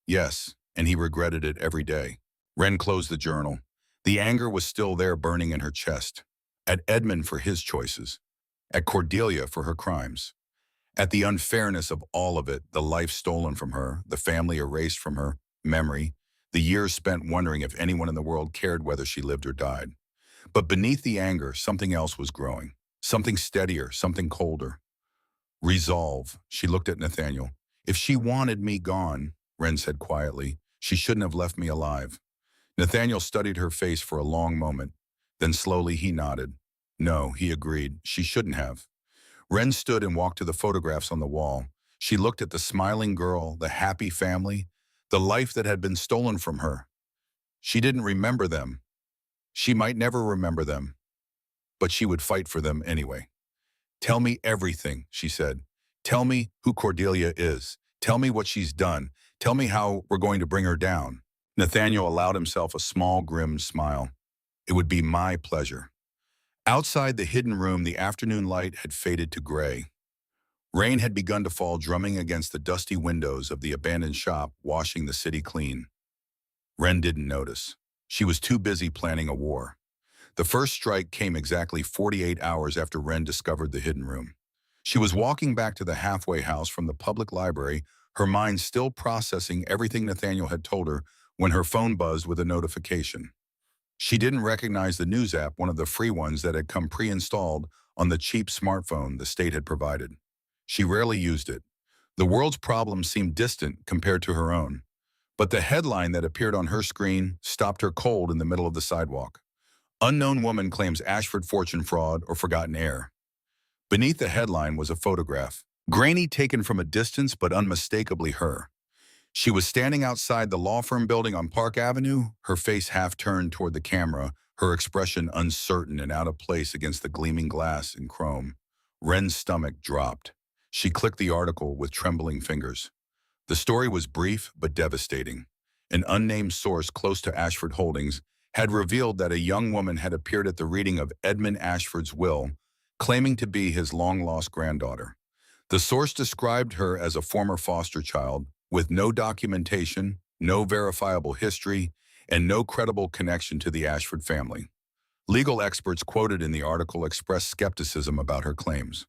Yes, and he regretted it every day. Wren closed the journal. The anger was still there burning in her chest. At Edmund for his choices. At Cordelia for her crimes. At the unfairness of all of it, the life stolen from her, the family erased from her memory, the years spent wondering if anyone in the world cared whether she lived or died. But beneath the anger, something else was growing. Something steadier, something colder. Resolve, she looked at Nathaniel. If she wanted me gone, Wren said quietly, she shouldn't have left me alive. Nathaniel studied her face for a long moment. Then slowly he nodded. No, he agreed, she shouldn't have. Wren stood and walked to the photographs on the wall. She looked at the smiling girl, the happy family, the life that had been stolen from her. She didn't remember them. She might never remember them, but she would fight for them anyway. Tell me everything, she said. Tell me who Cordelia is. Tell me what she's done. Tell me how we're going to bring her down. Nathaniel allowed himself a small, grim smile. It would be my pleasure. Outside the hidden room, the afternoon light had faded to gray. Rain had begun to fall, drumming against the dusty windows of the abandoned shop, washing the city clean. Wren didn't notice. She was too busy planning a war. The first strike came exactly 48 hours after Wren discovered the hidden room. She was walking back to the halfway house from the public library, her mind still processing everything Nathaniel had told her, when her phone buzzed with a notification. She didn't recognize the news app, one of the free ones that had come pre-installed on the cheap smartphone the state had provided. She rarely used it. The world's problems seemed distant compared to her own. But the headline that appeared on her screen stopped her cold in the middle of the sidewalk. Unknown woman claims Ashford fortune fraud or forgotten heir. Beneath the headline was a photograph, grainy, taken from a distance but unmistakably her. She was standing outside the law firm building on Park Avenue, her face half turned toward the camera, her expression uncertain and out of place against the gleaming glass and chrome. Wren's stomach dropped. She clicked the article with trembling fingers. The story was brief but devastating. An unnamed source close to Ashford Holdings had revealed that a young woman had appeared at the reading of Edmund Ashford's will, claiming to be his long-lost granddaughter. The source described her as a former foster child, with no documentation, no verifiable history, and no credible connection to the Ashford family. Legal experts quoted in the article expressed skepticism about her claims.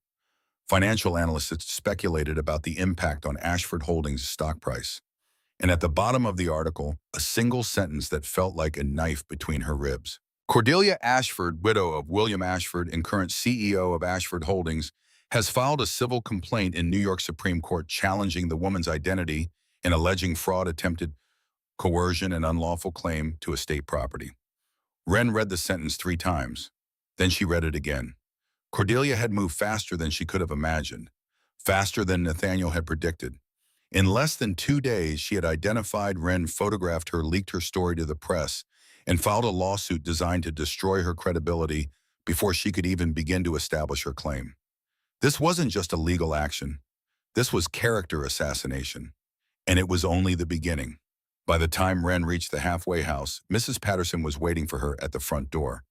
Financial analysts speculated about the impact on Ashford Holdings' stock price. And at the bottom of the article, a single sentence that felt like a knife between her ribs. Cordelia Ashford, widow of William Ashford and current CEO of Ashford Holdings, has filed a civil complaint in New York Supreme Court challenging the woman's identity and alleging fraud, attempted coercion, and unlawful claim to estate property. Wren read the sentence 3 times. Then she read it again. Cordelia had moved faster than she could have imagined, faster than Nathaniel had predicted. In less than 2 days, she had identified Wren, photographed her, leaked her story to the press, and filed a lawsuit designed to destroy her credibility before she could even begin to establish her claim. This wasn't just a legal action. This was character assassination. And it was only the beginning. By the time Wren reached the halfway house, Mrs. Patterson was waiting for her at the front door.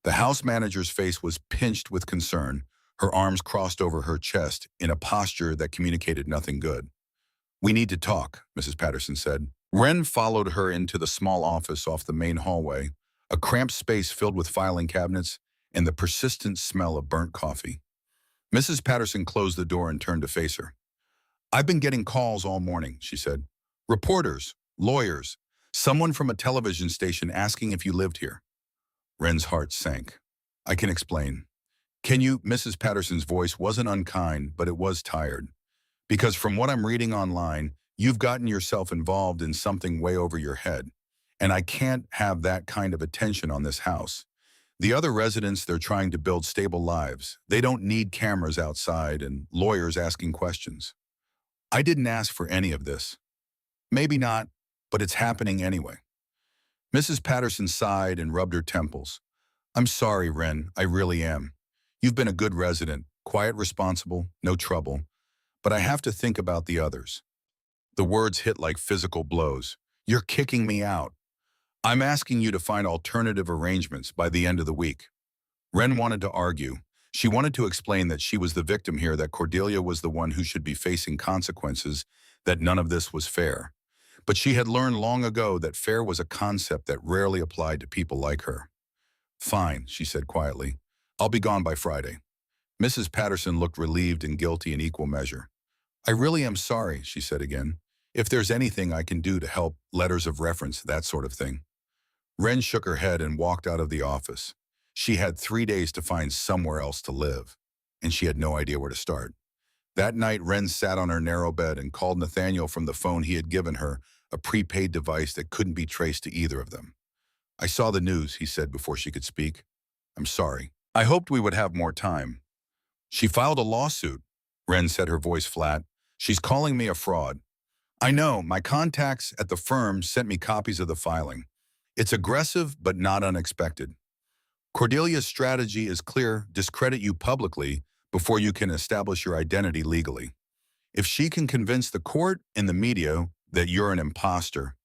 The house manager's face was pinched with concern, her arms crossed over her chest in a posture that communicated nothing good. "We need to talk," Mrs. Patterson said. Wren followed her into the small office off the main hallway, a cramped space filled with filing cabinets and the persistent smell of burnt coffee. Mrs. Patterson closed the door and turned to face her. "I've been getting calls all morning," she said. "Reporters, lawyers, Someone from a television station asking if you lived here. Wren's heart sank. I can explain. Can you? Mrs. Patterson's voice wasn't unkind, but it was tired. Because from what I'm reading online, you've gotten yourself involved in something way over your head. And I can't have that kind of attention on this house. The other residents, they're trying to build stable lives. They don't need cameras outside and lawyers asking questions. I didn't ask for any of this. Maybe not, but it's happening anyway. Mrs. Patterson sighed and rubbed her temples. I'm sorry, Wren, I really am. You've been a good resident, quiet, responsible, no trouble. But I have to think about the others. The words hit like physical blows. You're kicking me out. I'm asking you to find alternative arrangements by the end of the week. Wren wanted to argue. She wanted to explain that she was the victim here, that Cordelia was the one who should be facing consequences, that none of this was fair. But she had learned long ago that fair was a concept that rarely applied to people like her. Fine, she said quietly. I'll be gone by Friday. Mrs. Patterson looked relieved and guilty in equal measure. I really am sorry, she said again. If there's anything I can do to help, letters of reference, that sort of thing. Wren shook her head and walked out of the office. She had 3 days to find somewhere else to live, and she had no idea where to start. That night, Wren sat on her narrow bed and called Nathaniel from the phone he had given her, a prepaid device that couldn't be traced to either of them. I saw the news, he said before she could speak. I'm sorry. I hoped we would have more time. She filed a lawsuit, Wren said, her voice flat. She's calling me a fraud. I know, my contacts at the firm sent me copies of the filing. It's aggressive, but not unexpected. Cordelia's strategy is clear: discredit you publicly before you can establish your identity legally. If she can convince the court and the media that you're an imposter,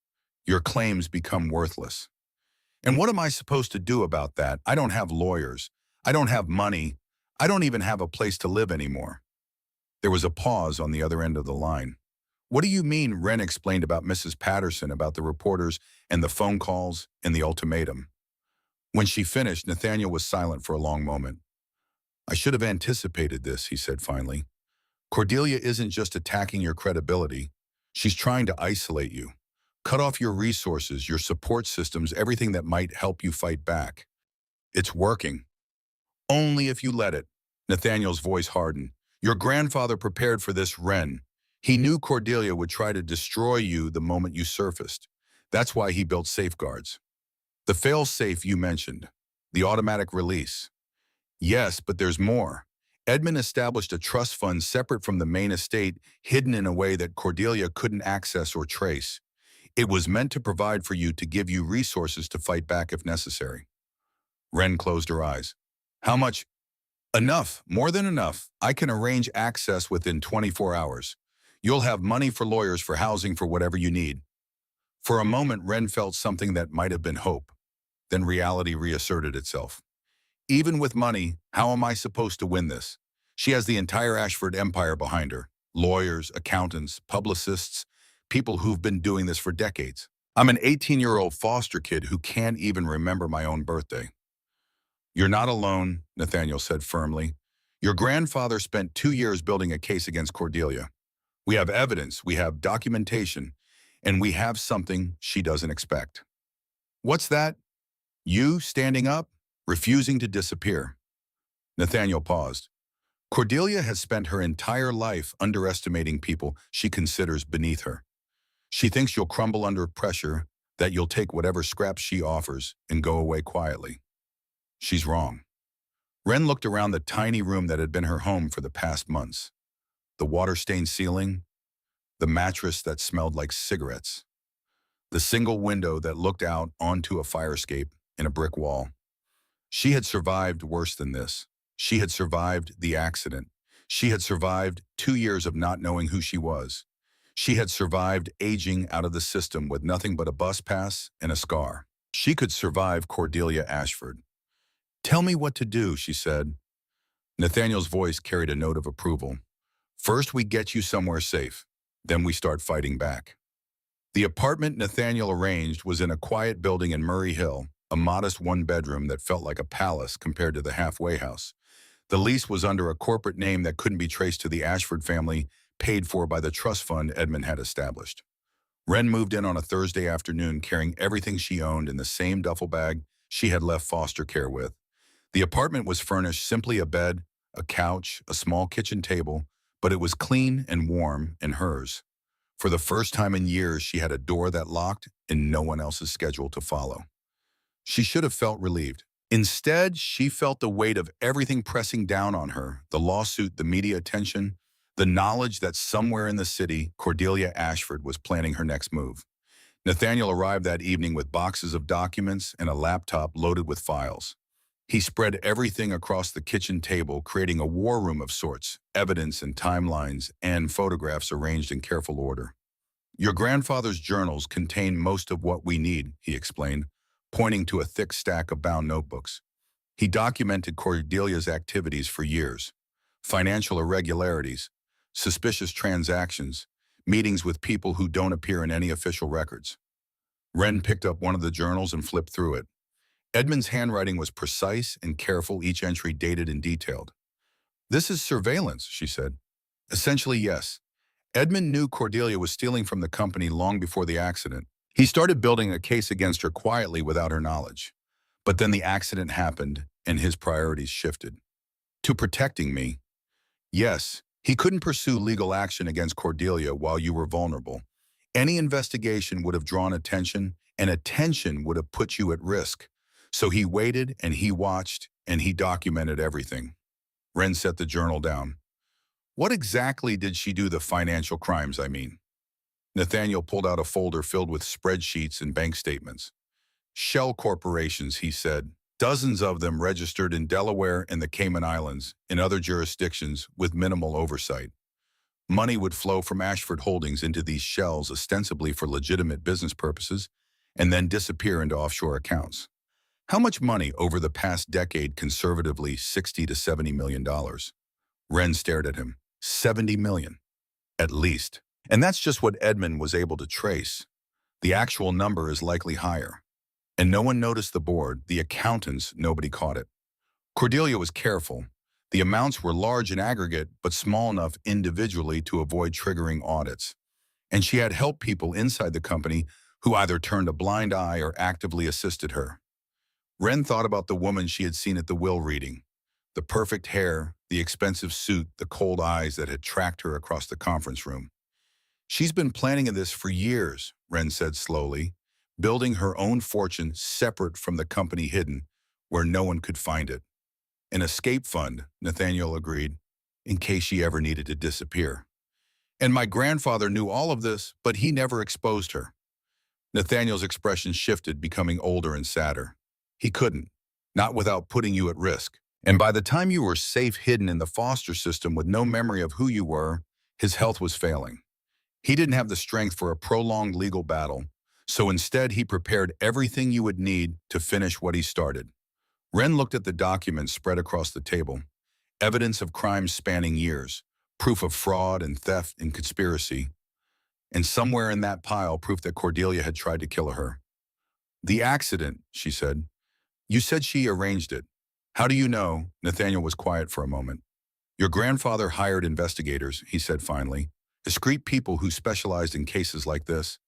your claims become worthless. And what am I supposed to do about that? I don't have lawyers. I don't have money. I don't even have a place to live anymore. There was a pause on the other end of the line. What do you mean? Wren explained about Mrs. Patterson, about the reporters and the phone calls and the ultimatum. When she finished, Nathaniel was silent for a long moment. I should have anticipated this, he said finally. Cordelia isn't just attacking your credibility. She's trying to isolate you, cut off your resources, your support systems, everything that might help you fight back. It's working. Only if you let it. Nathaniel's voice hardened. Your grandfather prepared for this, Wren. He knew Cordelia would try to destroy you the moment you surfaced. That's why he built safeguards. The fail-safe you mentioned, the automatic release. Yes, but there's more. Edmund established a trust fund separate from the main estate, hidden in a way that Cordelia couldn't access or trace. It was meant to provide for you, to give you resources to fight back if necessary. Wren closed her eyes. How much? Enough, more than enough. I can arrange access within 24 hours. You'll have money for lawyers, for housing, for whatever you need. For a moment, Wren felt something that might have been hope. Then reality reasserted itself. Even with money, how am I supposed to win this? She has the entire Ashford empire behind her. Lawyers, accountants, publicists, people who've been doing this for decades. I'm an 18-year-old foster kid who can't even remember my own birthday. You're not alone, Nathaniel said firmly. Your grandfather spent 2 years building a case against Cordelia. We have evidence, we have documentation, and we have something she doesn't expect. What's that? You standing up, refusing to disappear. Nathaniel paused. Cordelia has spent her entire life underestimating people she considers beneath her. She thinks you'll crumble under pressure, that you'll take whatever scraps she offers and go away quietly. She's wrong. Wren looked around the tiny room that had been her home for the past months. The water-stained ceiling, the mattress that smelled like cigarettes, the single window that looked out onto a fire escape in a brick wall. She had survived worse than this. She had survived the accident. She had survived 2 years of not knowing who she was. She had survived aging out of the system with nothing but a bus pass and a scar. She could survive Cordelia Ashford. Tell me what to do, she said. Nathaniel's voice carried a note of approval. First, we get you somewhere safe. Then we start fighting back. The apartment Nathaniel arranged was in a quiet building in Murray Hill, a modest one-bedroom that felt like a palace compared to the halfway house. The lease was under a corporate name that couldn't be traced to the Ashford family, paid for by the trust fund Edmund had established. Wren moved in on a Thursday afternoon carrying everything she owned in the same duffel bag she had left foster care with. The apartment was furnished simply a bed, a couch, a small kitchen table, but it was clean and warm and hers. For the first time in years, she had a door that locked and no one else's schedule to follow. She should have felt relieved. Instead, she felt the weight of everything pressing down on her, the lawsuit, the media attention, the knowledge that somewhere in the city, Cordelia Ashford was planning her next move. Nathaniel arrived that evening with boxes of documents and a laptop loaded with files. He spread everything across the kitchen table, creating a war room of sorts, evidence and timelines and photographs arranged in careful order. Your grandfather's journals contain most of what we need, he explained, pointing to a thick stack of bound notebooks. He documented Cordelia's activities for years. Financial irregularities, suspicious transactions, meetings with people who don't appear in any official records. Wren picked up one of the journals and flipped through it. Edmund's handwriting was precise and careful, each entry dated and detailed. "This is surveillance," she said. "Essentially, yes. Edmund knew Cordelia was stealing from the company long before the accident. He started building a case against her quietly without her knowledge. But then the accident happened, and his priorities shifted. To protecting me. Yes, he couldn't pursue legal action against Cordelia while you were vulnerable. Any investigation would have drawn attention, and attention would have put you at risk. So he waited, and he watched, and he documented everything." Wren set the journal down. "What exactly did she do, the financial crimes, I mean?" Nathaniel pulled out a folder filled with spreadsheets and bank statements. "Shell corporations," he said. "Dozens of them registered in Delaware and the Cayman Islands, in other jurisdictions with minimal oversight. Money would flow from Ashford Holdings into these shells ostensibly for legitimate business purposes and then disappear into offshore accounts. How much money over the past decade, conservatively $60 to $70 million? Wren stared at him. 70 million, at least. And that's just what Edmund was able to trace. The actual number is likely higher. And no one noticed the board, the accountants, nobody caught it. Cordelia was careful. The amounts were large in aggregate, but small enough individually to avoid triggering audits. And she had helped people inside the company who either turned a blind eye or actively assisted her. Wren thought about the woman she had seen at the will reading. The perfect hair, the expensive suit, the cold eyes that had tracked her across the conference room. "She's been planning this for years," Wren said slowly, "building her own fortune separate from the company, hidden where no one could find it. An escape fund," Nathaniel agreed, "in case she ever needed to disappear. And my grandfather knew all of this, but he never exposed her." Nathaniel's expression shifted, becoming older and sadder. "He couldn't, not without putting you at risk. And by the time you were safe hidden in the foster system with no memory of who you were, his health was failing. He didn't have the strength for a prolonged legal battle, so instead he prepared everything you would need to finish what he started." Wren looked at the documents spread across the table. Evidence of crimes spanning years, proof of fraud and theft and conspiracy, and somewhere in that pile, proof that Cordelia had tried to kill her. "The accident," she said. "You said she arranged it. How do you know?" Nathaniel was quiet for a moment. "Your grandfather hired investigators," he said finally, "discreet people who specialized in cases like this.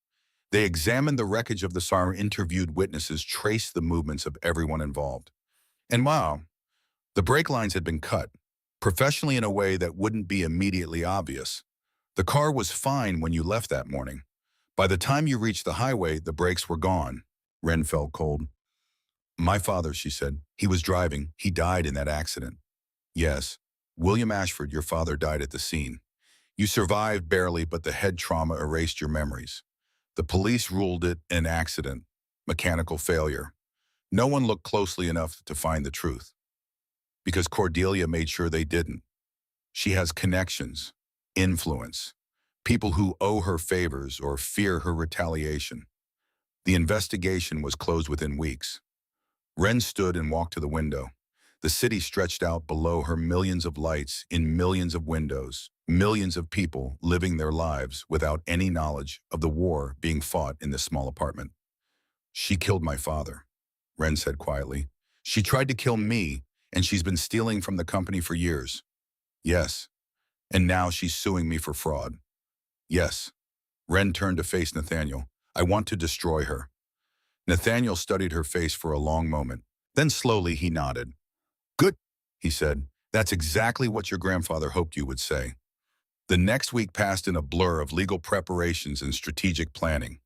They examined the wreckage of the SAR, interviewed witnesses, traced the movements of everyone involved. And wow, the brake lines had been cut, professionally in a way that wouldn't be immediately obvious. The car was fine when you left that morning. By the time you reached the highway, the brakes were gone." Wren felt cold. "My father," she said. "He was driving. He died in that accident." "Yes, William Ashford, your father, died at the scene. You survived barely, but the head trauma erased your memories. The police ruled it an accident, mechanical failure. No one looked closely enough to find the truth. Because Cordelia made sure they didn't. She has connections, influence, people who owe her favors or fear her retaliation. The investigation was closed within weeks." Wren stood and walked to the window. The city stretched out below her, millions of lights in millions of windows, millions of people living their lives without any knowledge of the war being fought in this small apartment. "She killed my father," Wren said quietly. "She tried to kill me, and she's been stealing from the company for years." "Yes. And now she's suing me for fraud." "Yes." Wren turned to face Nathaniel. I want to destroy her. Nathaniel studied her face for a long moment. Then slowly he nodded. Good, he said. That's exactly what your grandfather hoped you would say. The next week passed in a blur of legal preparations and strategic planning.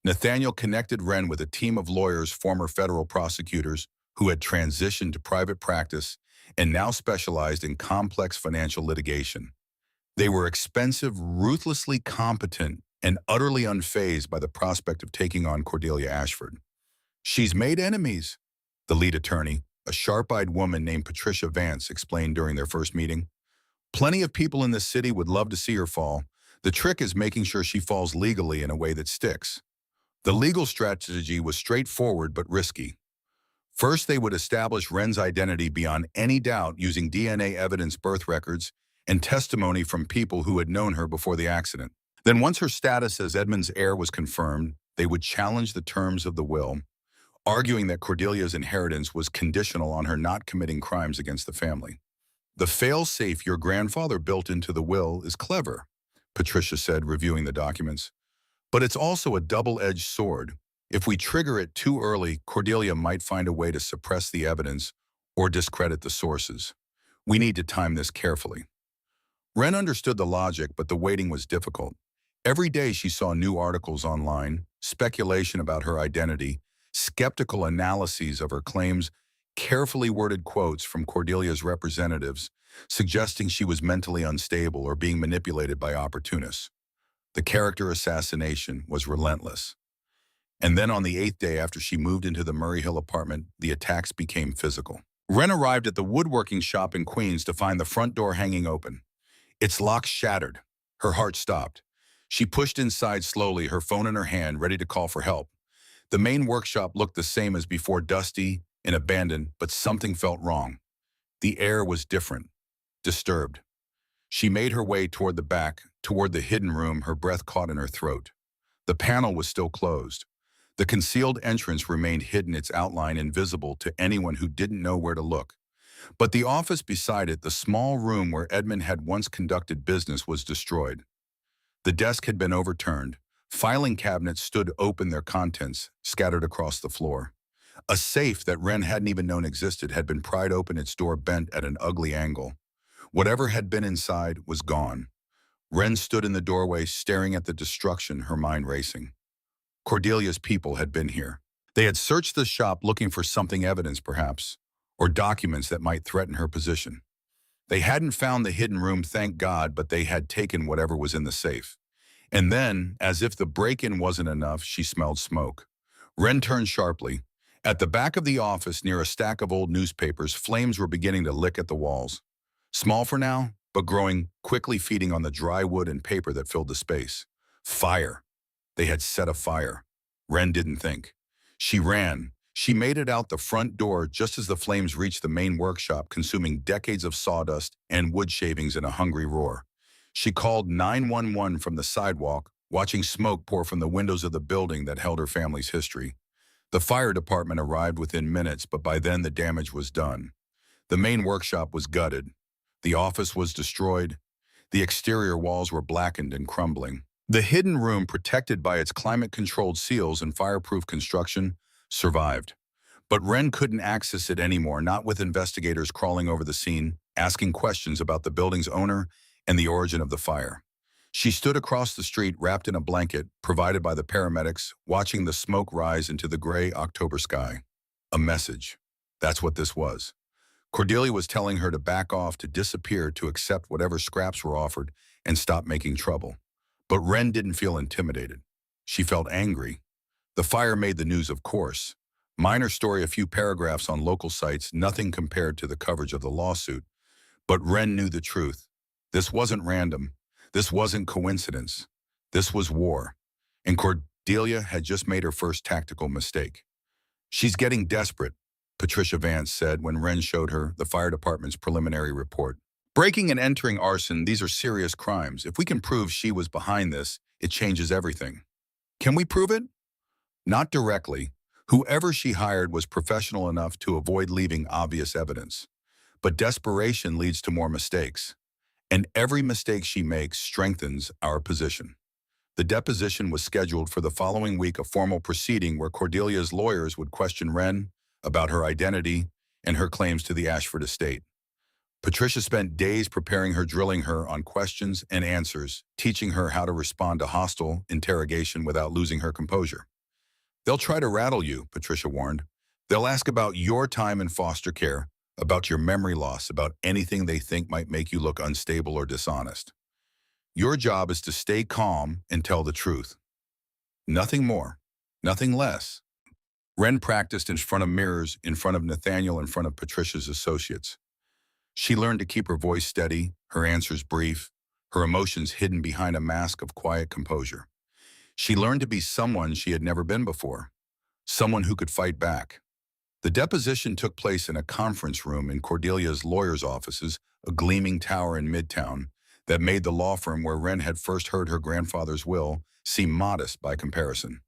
Nathaniel connected Wren with a team of lawyers, former federal prosecutors, who had transitioned to private practice and now specialized in complex financial litigation. They were expensive, ruthlessly competent, and utterly unfazed by the prospect of taking on Cordelia Ashford. She's made enemies, the lead attorney, a sharp-eyed woman named Patricia Vance, explained during their first meeting. Plenty of people in this city would love to see her fall. The trick is making sure she falls legally in a way that sticks. The legal strategy was straightforward but risky. First, they would establish Wren's identity beyond any doubt using DNA evidence, birth records, and testimony from people who had known her before the accident. Then once her status as Edmund's heir was confirmed, they would challenge the terms of the will, arguing that Cordelia's inheritance was conditional on her not committing crimes against the family. The fail-safe your grandfather built into the will is clever, Patricia said, reviewing the documents. But it's also a double-edged sword. If we trigger it too early, Cordelia might find a way to suppress the evidence or discredit the sources. We need to time this carefully. Wren understood the logic, but the waiting was difficult. Every day she saw new articles online, speculation about her identity, skeptical analyses of her claims, carefully worded quotes from Cordelia's representatives suggesting she was mentally unstable or being manipulated by opportunists. The character assassination was relentless. And then on the 8th day after she moved into the Murray Hill apartment, the attacks became physical. Wren arrived at the woodworking shop in Queens to find the front door hanging open. Its lock shattered. Her heart stopped. She pushed inside slowly, her phone in her hand, ready to call for help. The main workshop looked the same as before, dusty and abandoned, but something felt wrong. The air was different, disturbed. She made her way toward the back, toward the hidden room, her breath caught in her throat. The panel was still closed. The concealed entrance remained hidden, its outline invisible to anyone who didn't know where to look. But the office beside it, the small room where Edmund had once conducted business, was destroyed. The desk had been overturned. Filing cabinets stood open, their contents scattered across the floor. A safe that Wren hadn't even known existed had been pried open, its door bent at an ugly angle. Whatever had been inside was gone. Wren stood in the doorway, staring at the destruction, her mind racing. Cordelia's people had been here. They had searched the shop looking for something, evidence perhaps, or documents that might threaten her position. They hadn't found the hidden room, thank God, but they had taken whatever was in the safe. And then, as if the break-in wasn't enough, she smelled smoke. Wren turned sharply. At the back of the office, near a stack of old newspapers, flames were beginning to lick at the walls. Small for now, but growing, quickly feeding on the dry wood and paper that filled the space. Fire. They had set a fire. Wren didn't think. She ran. She made it out the front door just as the flames reached the main workshop, consuming decades of sawdust and wood shavings in a hungry roar. She called 911 from the sidewalk, watching smoke pour from the windows of the building that held her family's history. The fire department arrived within minutes, but by then the damage was done. The main workshop was gutted. The office was destroyed. The exterior walls were blackened and crumbling. The hidden room, protected by its climate-controlled seals and fireproof construction, survived. But Wren couldn't access it anymore, not with investigators crawling over the scene, asking questions about the building's owner and the origin of the fire. She stood across the street, wrapped in a blanket provided by the paramedics, watching the smoke rise into the gray October sky. A message. That's what this was. Cordelia was telling her to back off, to disappear, to accept whatever scraps were offered, and stop making trouble. But Wren didn't feel intimidated. She felt angry. The fire made the news, of course. Minor story, a few paragraphs on local sites, nothing compared to the coverage of the lawsuit. But Wren knew the truth. This wasn't random. This wasn't coincidence. This was war. And Cordelia had just made her first tactical mistake. She's getting desperate, Patricia Vance said when Wren showed her the fire department's preliminary report. Breaking and entering, arson, these are serious crimes. If we can prove she was behind this, it changes everything. Can we prove it? Not directly. Whoever she hired was professional enough to avoid leaving obvious evidence. But desperation leads to more mistakes. And every mistake she makes strengthens our position. The deposition was scheduled for the following week, a formal proceeding where Cordelia's lawyers would question Wren about her identity and her claims to the Ashford estate. Patricia spent days preparing her, drilling her on questions and answers, teaching her how to respond to hostile interrogation without losing her composure. "They'll try to rattle you," Patricia warned. "They'll ask about your time in foster care, about your memory loss, about anything they think might make you look unstable or dishonest. Your job is to stay calm and tell the truth. Nothing more, nothing less." Wren practiced in front of mirrors, in front of Nathaniel, in front of Patricia's associates. She learned to keep her voice steady, her answers brief, her emotions hidden behind a mask of quiet composure. She learned to be someone she had never been before, someone who could fight back. The deposition took place in a conference room in Cordelia's lawyer's offices, a gleaming tower in Midtown that made the law firm where Wren had first heard her grandfather's will seem modest by comparison.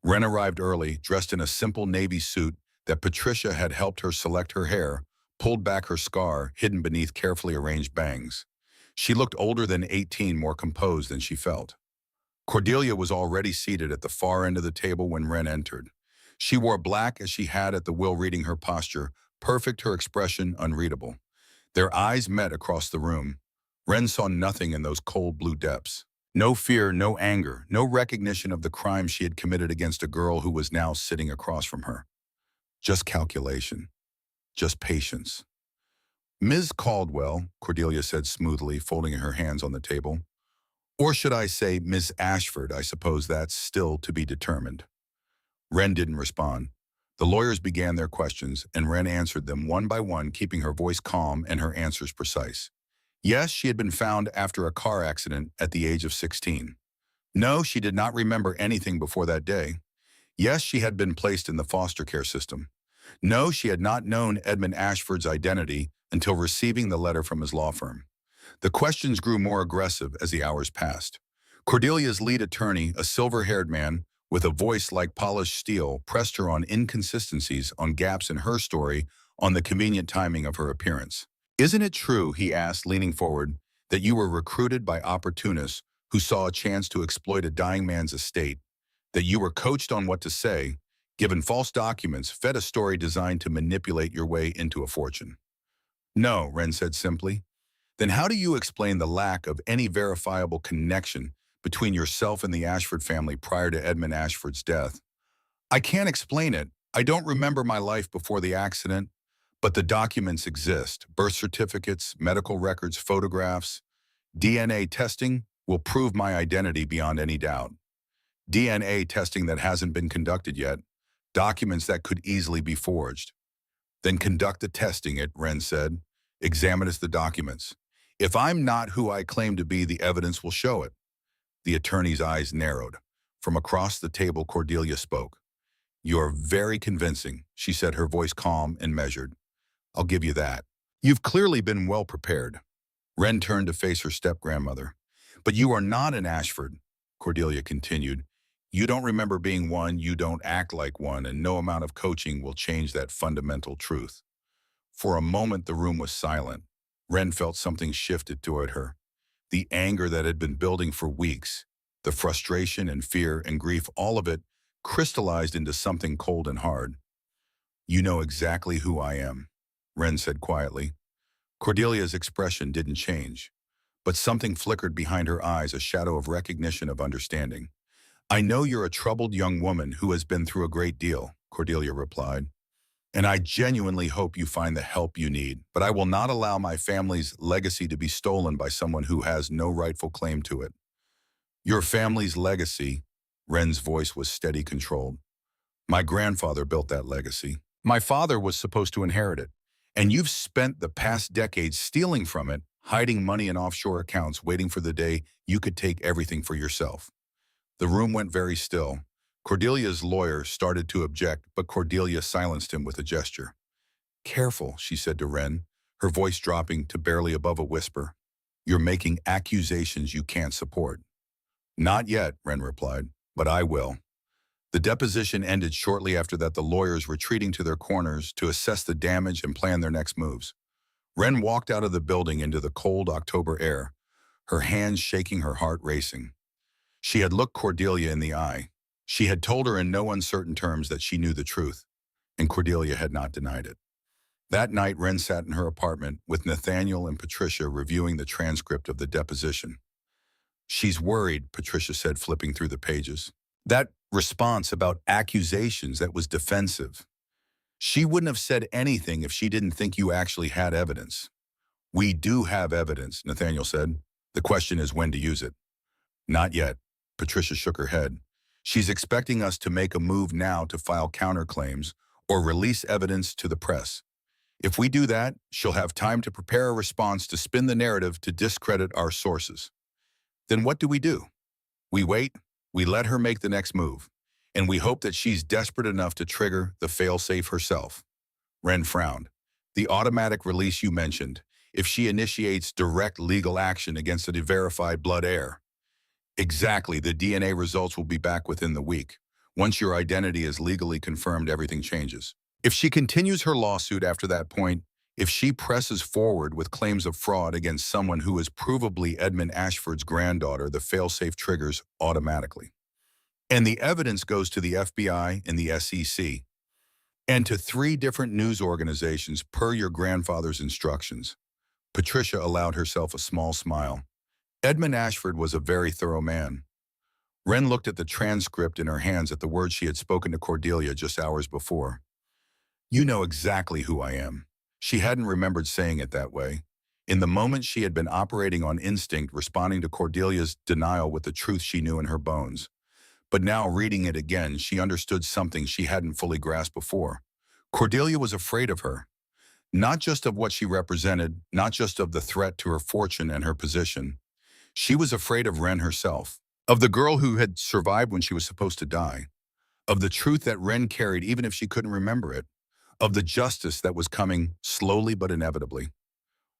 Wren arrived early, dressed in a simple navy suit that Patricia had helped her select her hair, pulled back her scar, hidden beneath carefully arranged bangs. She looked older than 18, more composed than she felt. Cordelia was already seated at the far end of the table when Wren entered. She wore black as she had at the will, reading her posture, perfect, her expression unreadable. Their eyes met across the room. Wren saw nothing in those cold blue depths. No fear, no anger, no recognition of the crime she had committed against a girl who was now sitting across from her. Just calculation. Just patience. "Ms. Caldwell," Cordelia said smoothly, folding her hands on the table. "Or should I say Miss Ashford? I suppose that's still to be determined." Wren didn't respond. The lawyers began their questions, and Wren answered them one by one, keeping her voice calm and her answers precise. Yes, she had been found after a car accident at the age of 16. No, she did not remember anything before that day. Yes, she had been placed in the foster care system. No, she had not known Edmund Ashford's identity until receiving the letter from his law firm. The questions grew more aggressive as the hours passed. Cordelia's lead attorney, a silver-haired man with a voice like polished steel, pressed her on inconsistencies, on gaps in her story, on the convenient timing of her appearance. "Isn't it true," he asked, leaning forward, "that you were recruited by opportunists who saw a chance to exploit a dying man's estate, that you were coached on what to say, given false documents, fed a story designed to manipulate your way into a fortune?" "No," Wren said simply. "Then how do you explain the lack of any verifiable connection between yourself and the Ashford family prior to Edmund Ashford's death?" "I can't explain it. I don't remember my life before the accident, but the documents exist. Birth certificates, medical records, photographs. DNA testing will prove my identity beyond any doubt. DNA testing that hasn't been conducted yet. Documents that could easily be forged." "Then conduct the testing," Wren said. "Examine the documents. If I'm not who I claim to be, the evidence will show it." The attorney's eyes narrowed. From across the table, Cordelia spoke. "You're very convincing," she said, her voice calm and measured. "I'll give you that. You've clearly been well prepared." Wren turned to face her step-grandmother. "But you are not an Ashford," Cordelia continued. "You don't remember being one, you don't act like one, and no amount of coaching will change that fundamental truth." For a moment, the room was silent. Wren felt something shifted toward her. The anger that had been building for weeks, the frustration and fear and grief, all of it crystallized into something cold and hard. "You know exactly who I am," Wren said quietly. Cordelia's expression didn't change, but something flickered behind her eyes, a shadow of recognition, of understanding. "I know you're a troubled young woman who has been through a great deal," Cordelia replied. "And I genuinely hope you find the help you need, but I will not allow my family's legacy to be stolen by someone who has no rightful claim to it." "Your family's legacy," Wren's voice was steady, controlled. "My grandfather built that legacy. My father was supposed to inherit it. And you've spent the past decades stealing from it, hiding money in offshore accounts, waiting for the day you could take everything for yourself." The room went very still. Cordelia's lawyer started to object, but Cordelia silenced him with a gesture. "Careful," she said to Wren, her voice dropping to barely above a whisper. "You're making accusations you can't support." "Not yet," Wren replied, "but I will." The deposition ended shortly after that, the lawyers retreating to their corners to assess the damage and plan their next moves. Wren walked out of the building into the cold October air, her hands shaking, her heart racing. She had looked Cordelia in the eye. She had told her in no uncertain terms that she knew the truth, and Cordelia had not denied it. That night, Wren sat in her apartment with Nathaniel and Patricia reviewing the transcript of the deposition. "She's worried," Patricia said, flipping through the pages. "That response about accusations, that was defensive. She wouldn't have said anything if she didn't think you actually had evidence." "We do have evidence," Nathaniel said. "The question is when to use it." "Not yet." Patricia shook her head. "She's expecting us to make a move now to file counterclaims or release evidence to the press. If we do that, she'll have time to prepare a response to spin the narrative to discredit our sources. Then what do? We wait, we let her make the next move, and we hope that she's desperate enough to trigger the failsafe herself." Wren frowned. "The automatic release you mentioned, if she initiates direct legal action against a verified blood heir." "Exactly. The DNA results will be back within the week. Once your identity is legally confirmed, everything changes. If she continues her lawsuit after that point, if she presses forward with claims of fraud against someone who is provably Edmund Ashford's granddaughter, the failsafe triggers automatically. And the evidence goes to the FBI and the SEC, and to 3 different news organizations per your grandfather's instructions." Patricia allowed herself a small smile. Edmund Ashford was a very thorough man. Wren looked at the transcript in her hands at the words she had spoken to Cordelia just hours before. "You know exactly who I am." She hadn't remembered saying it that way. In the moment, she had been operating on instinct, responding to Cordelia's denial with the truth she knew in her bones. But now, reading it again, she understood something she hadn't fully grasped before. Cordelia was afraid of her. Not just of what she represented, not just of the threat to her fortune and her position. She was afraid of Wren herself, of the girl who had survived when she was supposed to die, of the truth that Wren carried even if she couldn't remember it, of the justice that was coming slowly but inevitably.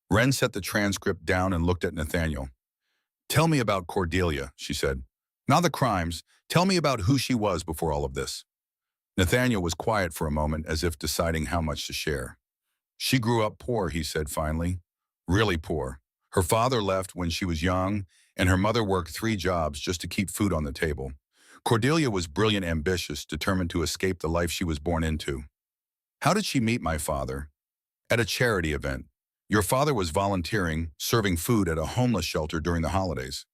Wren set the transcript down and looked at Nathaniel. "Tell me about Cordelia," she said. "Not the crimes. Tell me about who she was before all of this." Nathaniel was quiet for a moment, as if deciding how much to share. "She grew up poor," he said finally. "Really poor. Her father left when she was young, and her mother worked 3 jobs just to keep food on the table. Cordelia was brilliant, ambitious, determined to escape the life she was born into." "How did she meet my father?" "At a charity event. Your father was volunteering, serving food at a homeless shelter during the holidays.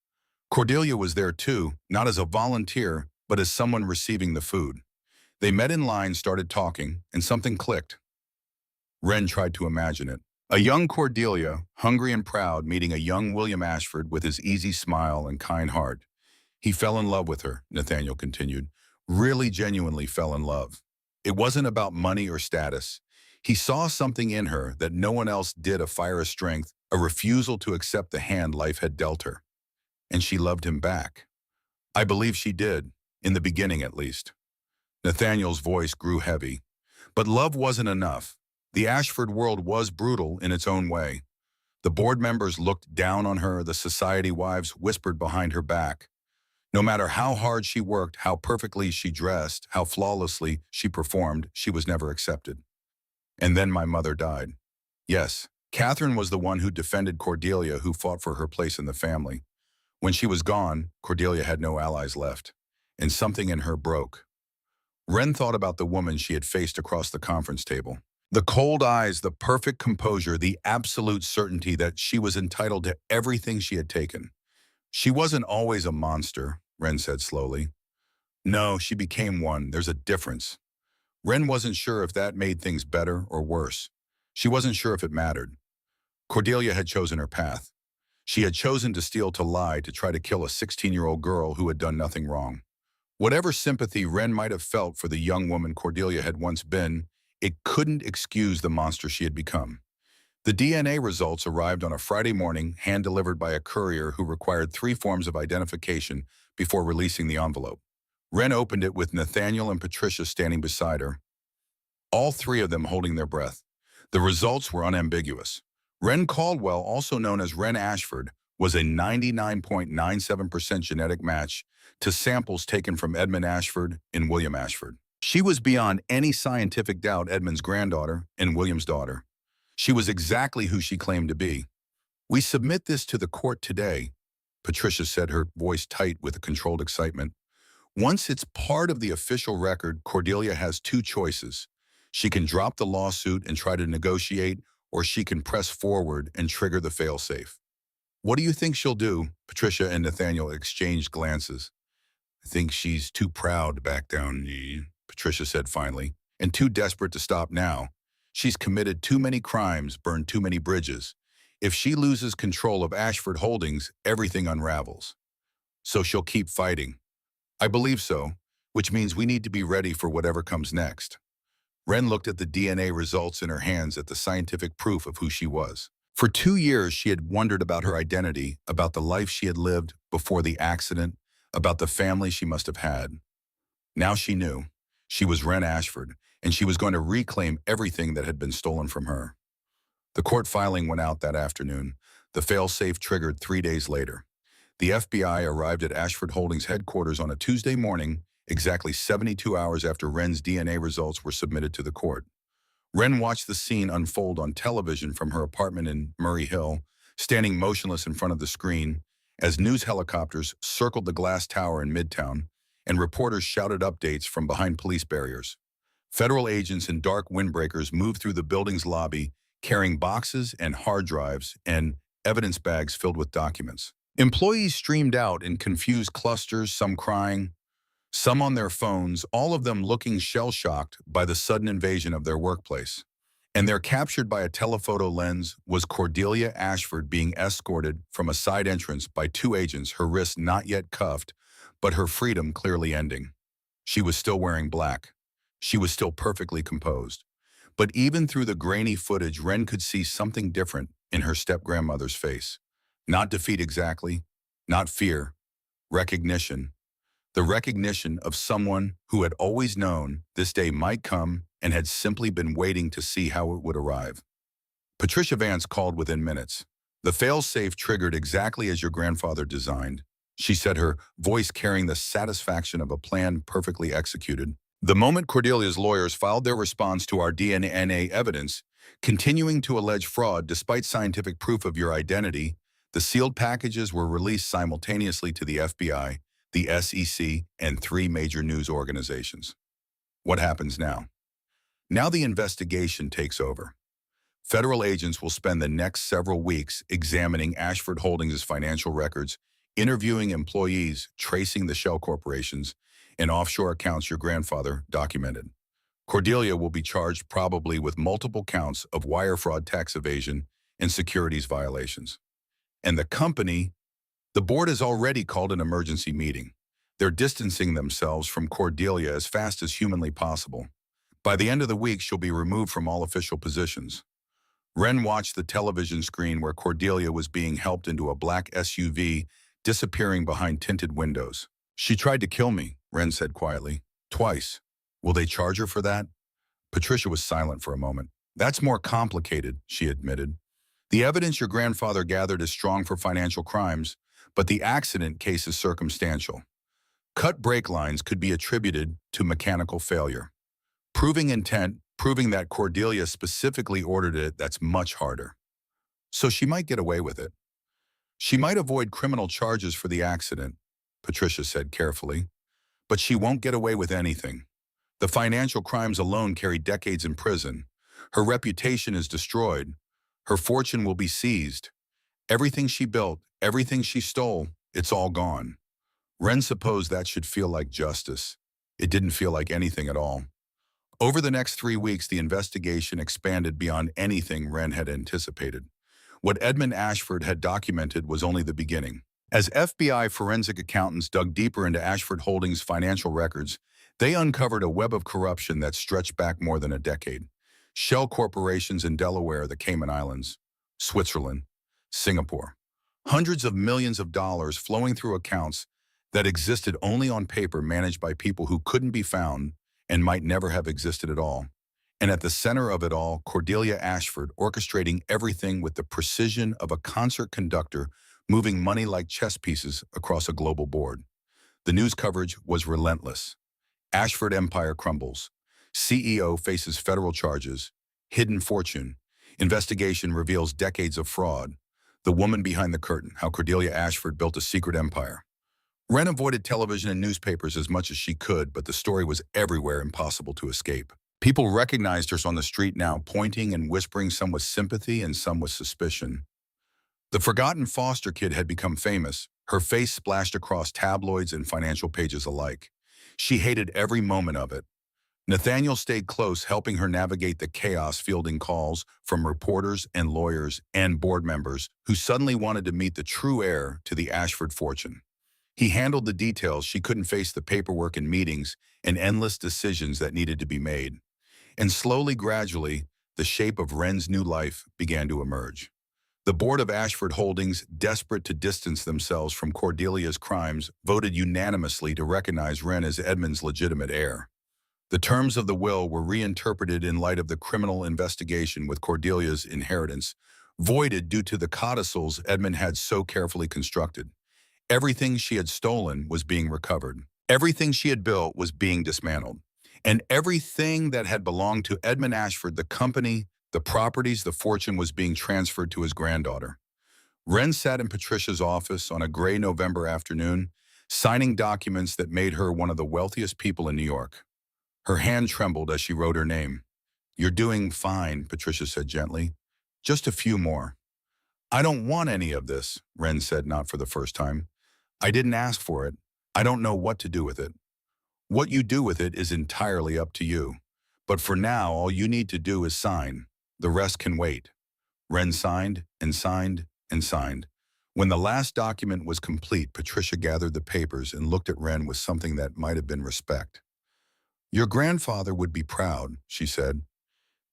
Cordelia was there too, not as a volunteer, but as someone receiving the food. They met in line, started talking, and something clicked." Wren tried to imagine it. A young Cordelia, hungry and proud, meeting a young William Ashford with his easy smile and kind heart. "He fell in love with her," Nathaniel continued. "Really genuinely fell in love. It wasn't about money or status. He saw something in her that no one else did, a fire of strength, a refusal to accept the hand life had dealt her. And she loved him back." "I believe she did, in the beginning at least." Nathaniel's voice grew heavy. "But love wasn't enough. The Ashford world was brutal in its own way. The board members looked down on her, the society wives whispered behind her back. No matter how hard she worked, how perfectly she dressed, how flawlessly she performed, she was never accepted. And then my mother died. Yes, Catherine was the one who defended Cordelia, who fought for her place in the family. When she was gone, Cordelia had no allies left, and something in her broke." Wren thought about the woman she had faced across the conference table. The cold eyes, the perfect composure, the absolute certainty that she was entitled to everything she had taken. "She wasn't always a monster," Wren said slowly. "No, she became one. There's a difference." Wren wasn't sure if that made things better or worse. She wasn't sure if it mattered. Cordelia had chosen her path. She had chosen to steal, to lie, to try to kill a 16-year-old girl who had done nothing wrong. Whatever sympathy Wren might have felt for the young woman Cordelia had once been, it couldn't excuse the monster she had become. The DNA results arrived on a Friday morning, hand-delivered by a courier who required 3 forms of identification before releasing the envelope. Wren opened it with Nathaniel and Patricia standing beside her, all 3 of them holding their breath. The results were unambiguous. Wren Caldwell, also known as Wren Ashford, was a 99.97% genetic match to samples taken from Edmund Ashford and William Ashford. She was beyond any scientific doubt Edmund's granddaughter and William's daughter. She was exactly who she claimed to be. "We submit this to the court today," Patricia said, her voice tight with a controlled excitement. Once it's part of the official record, Cordelia has two choices. She can drop the lawsuit and try to negotiate, or she can press forward and trigger the failsafe. What do you think she'll do? Patricia and Nathaniel exchanged glances. I think she's too proud to back down, Patricia said finally, and too desperate to stop now. She's committed too many crimes, burned too many bridges. If she loses control of Ashford Holdings, everything unravels. So she'll keep fighting. I believe so, which means we need to be ready for whatever comes next. Wren looked at the DNA results in her hands at the scientific proof of who she was. For 2 years, she had wondered about her identity, about the life she had lived before the accident, about the family she must have had. Now she knew. She was Wren Ashford, and she was going to reclaim everything that had been stolen from her. The court filing went out that afternoon. The fail-safe triggered 3 days later. The FBI arrived at Ashford Holdings headquarters on a Tuesday morning, exactly 72 hours after Wren's DNA results were submitted to the court. Wren watched the scene unfold on television from her apartment in Murray Hill, standing motionless in front of the screen, as news helicopters circled the glass tower in Midtown, and reporters shouted updates from behind police barriers. Federal agents in dark windbreakers moved through the building's lobby, carrying boxes and hard drives and evidence bags filled with documents. Employees streamed out in confused clusters, some crying, some on their phones, all of them looking shell-shocked by the sudden invasion of their workplace. And there, captured by a telephoto lens, was Cordelia Ashford being escorted from a side entrance by 2 agents, her wrists not yet cuffed, but her freedom clearly ending. She was still wearing black. She was still perfectly composed. But even through the grainy footage, Wren could see something different in her step-grandmother's face. Not defeat exactly, not fear, recognition. The recognition of someone who had always known this day might come and had simply been waiting to see how it would arrive. Patricia Vance called within minutes. The fail-safe triggered exactly as your grandfather designed, she said, her voice carrying the satisfaction of a plan perfectly executed. The moment Cordelia's lawyers filed their response to our DNA evidence, continuing to allege fraud despite scientific proof of your identity, the sealed packages were released simultaneously to the FBI, the SEC, and 3 major news organizations. What happens now? Now the investigation takes over. Federal agents will spend the next several weeks examining Ashford Holdings' financial records, interviewing employees, tracing the shell corporations, and offshore accounts your grandfather documented. Cordelia will be charged probably with multiple counts of wire fraud, tax evasion, and securities violations. And the board has already called an emergency meeting. They're distancing themselves from Cordelia as fast as humanly possible. By the end of the week, she'll be removed from all official positions. Wren watched the television screen where Cordelia was being helped into a black SUV, disappearing behind tinted windows. She tried to kill me, Wren said quietly. Twice. Will they charge her for that? Patricia was silent for a moment. That's more complicated, she admitted. The evidence your grandfather gathered is strong for financial crimes, but the accident case is circumstantial. Cut brake lines could be attributed to mechanical failure. Proving intent, proving that Cordelia specifically ordered it, that's much harder. So she might get away with it. She might avoid criminal charges for the accident, Patricia said carefully, but she won't get away with anything. The financial crimes alone carry decades in prison. Her reputation is destroyed. Her fortune will be seized. Everything she built, everything she stole, it's all gone. Wren supposed that should feel like justice. It didn't feel like anything at all. Over the next 3 weeks, the investigation expanded beyond anything Wren had anticipated. What Edmund Ashford had documented was only the beginning. As FBI forensic accountants dug deeper into Ashford Holdings' financial records, they uncovered a web of corruption that stretched back more than a decade. Shell corporations in Delaware, the Cayman Islands, Switzerland, Singapore. Hundreds of millions of dollars flowing through accounts that existed only on paper, managed by people who couldn't be found and might never have existed at all. And at the center of it all, Cordelia Ashford, orchestrating everything with the precision of a concert conductor, moving money like chess pieces across a global board. The news coverage was relentless. Ashford empire crumbles. CEO faces federal charges. Hidden fortune. Investigation reveals decades of fraud. The Woman Behind the Curtain, How Cordelia Ashford Built a Secret Empire. Wren avoided television and newspapers as much as she could, but the story was everywhere, impossible to escape. People recognized her on the street now, pointing and whispering, some with sympathy and some with suspicion. The forgotten foster kid had become famous, her face splashed across tabloids and financial pages alike. She hated every moment of it. Nathaniel stayed close, helping her navigate the chaos, fielding calls from reporters and lawyers and board members who suddenly wanted to meet the true heir to the Ashford fortune. He handled the details. She couldn't face the paperwork and meetings and endless decisions that needed to be made. And slowly, gradually, the shape of Wren's new life began to emerge. The board of Ashford Holdings, desperate to distance themselves from Cordelia's crimes, voted unanimously to recognize Wren as Edmund's legitimate heir. The terms of the will were reinterpreted in light of the criminal investigation, with Cordelia's inheritance voided due to the codicils Edmund had so carefully constructed. Everything she had stolen was being recovered. Everything she had built was being dismantled. And everything that had belonged to Edmund Ashford, the company, the properties, the fortune, was being transferred to his granddaughter. Wren sat in Patricia's office on a gray November afternoon, signing documents that made her one of the wealthiest people in New York. Her hand trembled as she wrote her name. "You're doing fine," Patricia said gently. "Just a few more." "I don't want any of this," Wren said, not for the first time. "I didn't ask for it. I don't know what to do with it." "What you do with it is entirely up to you. But for now, all you need to do is sign. The rest can wait." Wren signed and signed and signed. When the last document was complete, Patricia gathered the papers and looked at Wren with something that might have been respect. "Your grandfather would be proud," she said.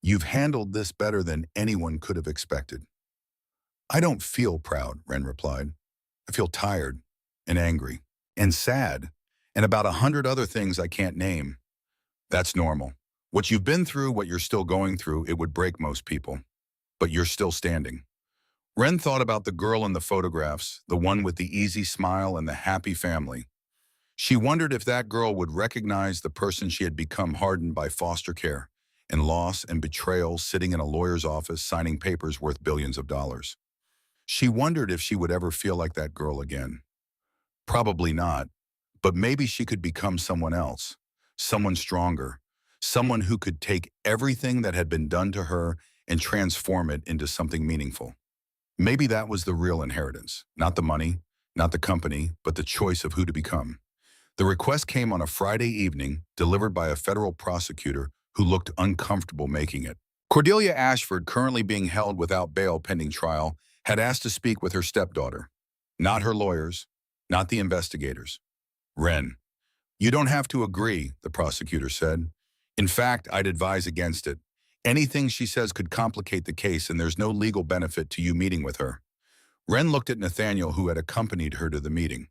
"You've handled this better than anyone could have expected." "I don't feel proud," Wren replied. "I feel tired and angry and sad and about 100 other things I can't name." "That's normal. What you've been through, what you're still going through, it would break most people. But you're still standing." Wren thought about the girl in the photographs, the one with the easy smile and the happy family. She wondered if that girl would recognize the person she had become, hardened by foster care and loss and betrayal, sitting in a lawyer's office signing papers worth billions of dollars. She wondered if she would ever feel like that girl again. Probably not, but maybe she could become someone else, someone stronger, someone who could take everything that had been done to her and transform it into something meaningful. Maybe that was the real inheritance, not the money, not the company, but the choice of who to become. The request came on a Friday evening, delivered by a federal prosecutor who looked uncomfortable making it. Cordelia Ashford, currently being held without bail pending trial, had asked to speak with her stepdaughter. Not her lawyers, not the investigators. "Wren, you don't have to agree," the prosecutor said. "In fact, I'd advise against it. Anything she says could complicate the case, and there's no legal benefit to you meeting with her." Wren looked at Nathaniel, who had accompanied her to the meeting.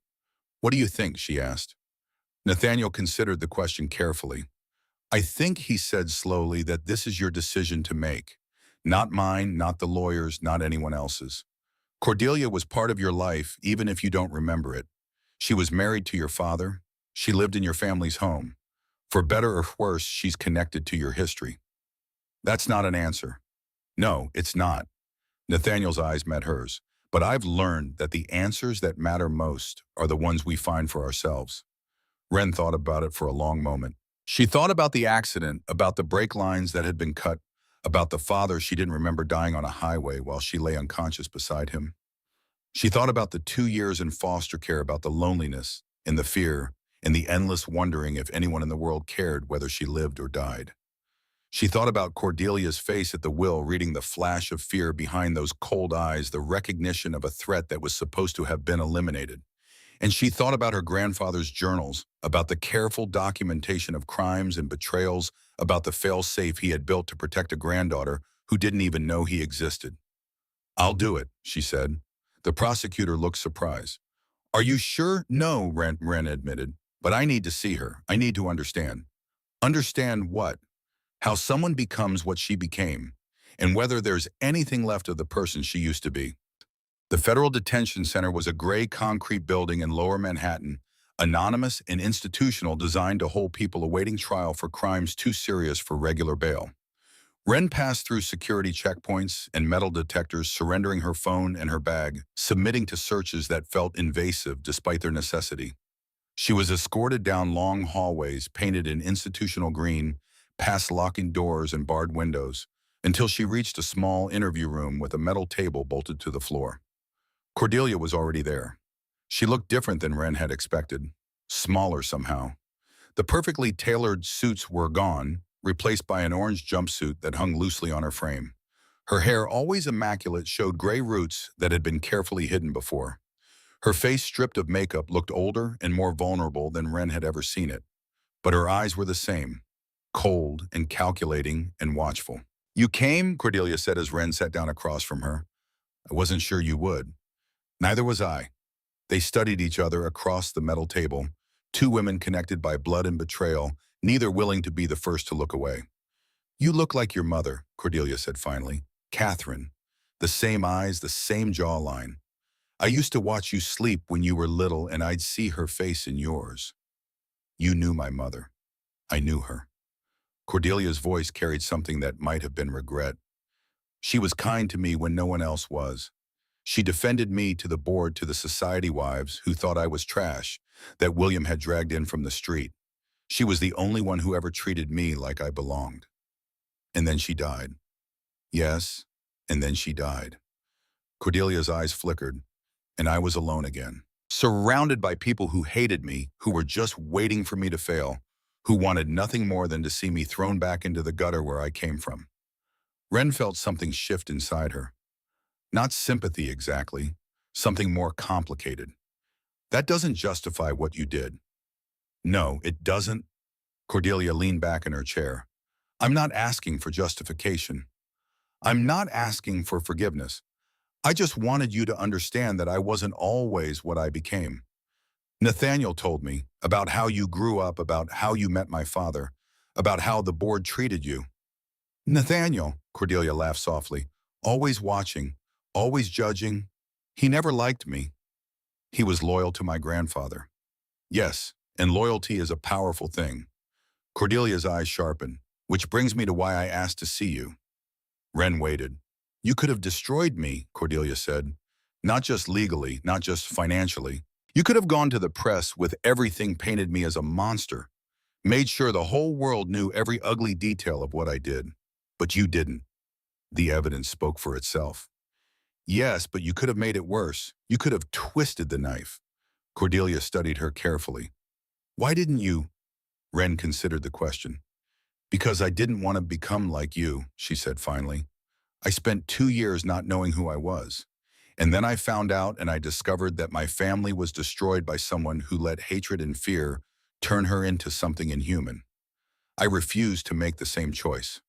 "What do you think?" she asked. Nathaniel considered the question carefully. "I think," he said slowly, "that this is your decision to make. Not mine, not the lawyers, not anyone else's. Cordelia was part of your life, even if you don't remember it. She was married to your father. She lived in your family's home. For better or worse, she's connected to your history." "That's not an answer." "No, it's not." Nathaniel's eyes met hers. "But I've learned that the answers that matter most are the ones we find for ourselves." Wren thought about it for a long moment. She thought about the accident, about the brake lines that had been cut, about the father she didn't remember dying on a highway while she lay unconscious beside him. She thought about the 2 years in foster care, about the loneliness and the fear and the endless wondering if anyone in the world cared whether she lived or died. She thought about Cordelia's face at the will, reading the flash of fear behind those cold eyes, the recognition of a threat that was supposed to have been eliminated. And she thought about her grandfather's journals, about the careful documentation of crimes and betrayals, about the fail-safe he had built to protect a granddaughter who didn't even know he existed. "I'll do it," she said. The prosecutor looked surprised. "Are you sure?" "No," Wren admitted. "But I need to see her. I need to understand." "Understand what?" "How someone becomes what she became, and whether there's anything left of the person she used to be." The Federal Detention Center was a gray concrete building in Lower Manhattan, anonymous and institutional, designed to hold people awaiting trial for crimes too serious for regular bail. Wren passed through security checkpoints and metal detectors, surrendering her phone and her bag, submitting to searches that felt invasive despite their necessity. She was escorted down long hallways painted in institutional green, past locking doors and barred windows, until she reached a small interview room with a metal table bolted to the floor. Cordelia was already there. She looked different than Wren had expected, smaller somehow. The perfectly tailored suits were gone, replaced by an orange jumpsuit that hung loosely on her frame. Her hair, always immaculate, showed gray roots that had been carefully hidden before. Her face, stripped of makeup, looked older and more vulnerable than Wren had ever seen it. But her eyes were the same, cold and calculating and watchful. "You came," Cordelia said as Wren sat down across from her. "I wasn't sure you would." "Neither was I." They studied each other across the metal table, two women connected by blood and betrayal, neither willing to be the first to look away. "You look like your mother," Cordelia said finally. "Catherine. The same eyes, the same jawline. I used to watch you sleep when you were little, and I'd see her face in yours." "You knew my mother." "I knew her." Cordelia's voice carried something that might have been regret. "She was kind to me when no one else was. She defended me to the board, to the society wives who thought I was trash, that William had dragged in from the street. She was the only one who ever treated me like I belonged. And then she died." "Yes, and then she died." Cordelia's eyes flickered, and I was alone again, surrounded by people who hated me, who were just waiting for me to fail, who wanted nothing more than to see me thrown back into the gutter where I came from. Wren felt something shift inside her. Not sympathy exactly, something more complicated. "That doesn't justify what you did." "No, it doesn't." Cordelia leaned back in her chair. "I'm not asking for justification. I'm not asking for forgiveness. I just wanted you to understand that I wasn't always what I became. Nathaniel told me about how you grew up, about how you met my father, about how the board treated you." "Nathaniel," Cordelia laughed softly, "always watching, always judging. He never liked me. He was loyal to my grandfather." "Yes, and loyalty is a powerful thing." Cordelia's eyes sharpened, "which brings me to why I asked to see you." Wren waited. "You could have destroyed me," Cordelia said. "Not just legally, not just financially. You could have gone to the press with everything, painted me as a monster, made sure the whole world knew every ugly detail of what I did. But you didn't." The evidence spoke for itself. "Yes, but you could have made it worse. You could have twisted the knife." Cordelia studied her carefully. "Why didn't you?" Wren considered the question. "Because I didn't want to become like you," she said finally. "I spent 2 years not knowing who I was. And then I found out, and I discovered that my family was destroyed by someone who let hatred and fear turn her into something inhuman. I refused to make the same choice."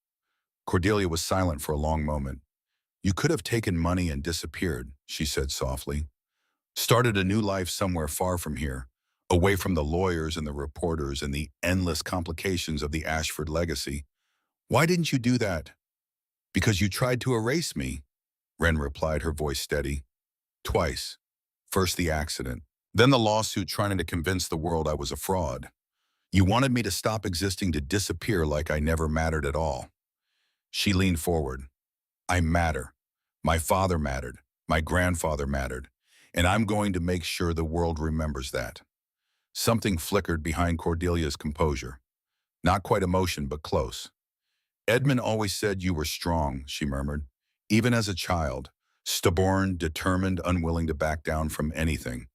Cordelia was silent for a long moment. "You could have taken money and disappeared," she said softly. "Started a new life somewhere far from here, away from the lawyers and the reporters and the endless complications of the Ashford legacy. Why didn't you do that?" "Because you tried to erase me," Wren replied, her voice steady. "Twice. First the accident, then the lawsuit trying to convince the world I was a fraud. You wanted me to stop existing, to disappear like I never mattered at all." She leaned forward. "I matter. My father mattered. My grandfather mattered. And I'm going to make sure the world remembers that." Something flickered behind Cordelia's composure. Not quite emotion, but close. "Edmund always said you were strong," she murmured. "Even as a child. Stubborn, determined, unwilling to back down from anything.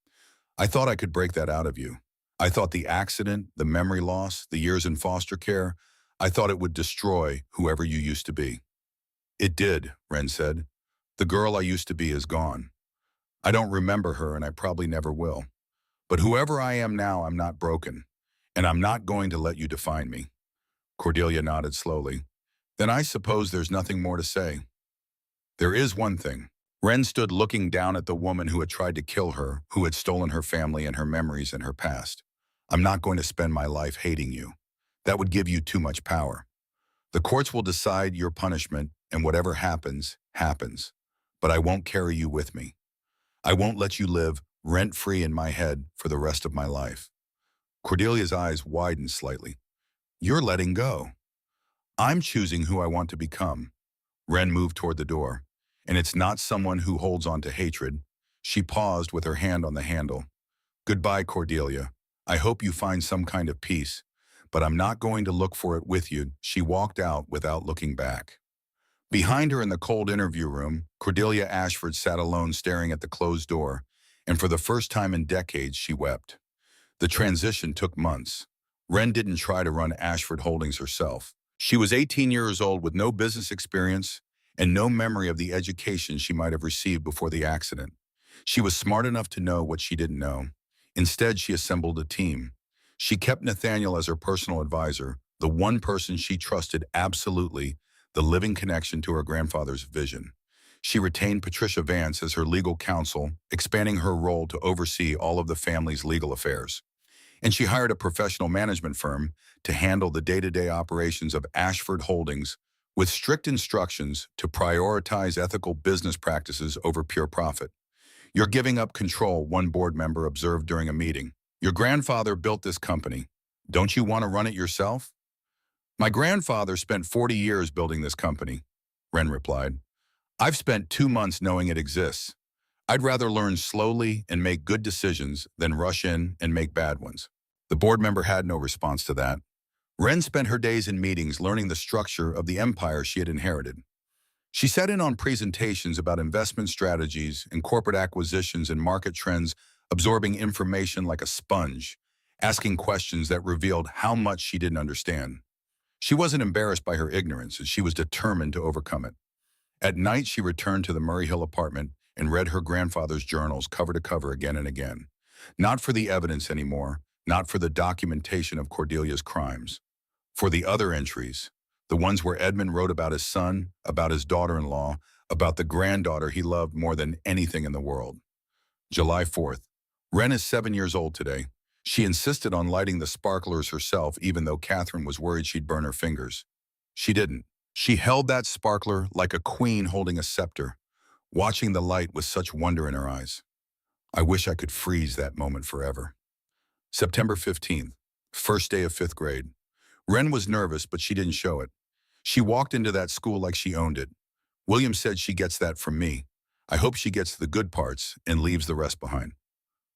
I thought I could break that out of you. I thought the accident, the memory loss, the years in foster care, I thought it would destroy whoever you used to be." "It did," Wren said. "The girl I used to be is gone. I don't remember her, and I probably never will. But whoever I am now, I'm not broken. And I'm not going to let you define me." Cordelia nodded slowly. "Then I suppose there's nothing more to say." "There is one thing." Wren stood looking down at the woman who had tried to kill her, who had stolen her family and her memories and her past. "I'm not going to spend my life hating you. That would give you too much power. The courts will decide your punishment, and whatever happens, happens. But I won't carry you with me. I won't let you live rent-free in my head for the rest of my life." Cordelia's eyes widened slightly. "You're letting go." I'm choosing who I want to become. Wren moved toward the door. And it's not someone who holds on to hatred. She paused with her hand on the handle. Goodbye, Cordelia. I hope you find some kind of peace, but I'm not going to look for it with you. She walked out without looking back. Behind her in the cold interview room, Cordelia Ashford sat alone staring at the closed door, and for the first time in decades, she wept. The transition took months. Wren didn't try to run Ashford Holdings herself. She was 18 years old with no business experience and no memory of the education she might have received before the accident. She was smart enough to know what she didn't know. Instead, she assembled a team. She kept Nathaniel as her personal advisor, the one person she trusted absolutely, the living connection to her grandfather's vision. She retained Patricia Vance as her legal counsel, expanding her role to oversee all of the family's legal affairs. And she hired a professional management firm to handle the day-to-day operations of Ashford Holdings with strict instructions to prioritize ethical business practices over pure profit. You're giving up control, one board member observed during a meeting. Your grandfather built this company. Don't you want to run it yourself? My grandfather spent 40 years building this company, Wren replied. I've spent 2 months knowing it exists. I'd rather learn slowly and make good decisions than rush in and make bad ones. The board member had no response to that. Wren spent her days in meetings learning the structure of the empire she had inherited. She sat in on presentations about investment strategies and corporate acquisitions and market trends, absorbing information like a sponge, asking questions that revealed how much she didn't understand. She wasn't embarrassed by her ignorance, and she was determined to overcome it. At night, she returned to the Murray Hill apartment and read her grandfather's journals cover to cover again and again. Not for the evidence anymore, not for the documentation of Cordelia's crimes. For the other entries, the ones where Edmund wrote about his son, about his daughter-in-law, about the granddaughter he loved more than anything in the world. July 4th. Wren is 7 years old today. She insisted on lighting the sparklers herself even though Catherine was worried she'd burn her fingers. She didn't. She held that sparkler like a queen holding a scepter, watching the light with such wonder in her eyes. I wish I could freeze that moment forever. September 15th, first day of 5th grade. Wren was nervous, but she didn't show it. She walked into that school like she owned it. William said she gets that from me. I hope she gets the good parts and leaves the rest behind.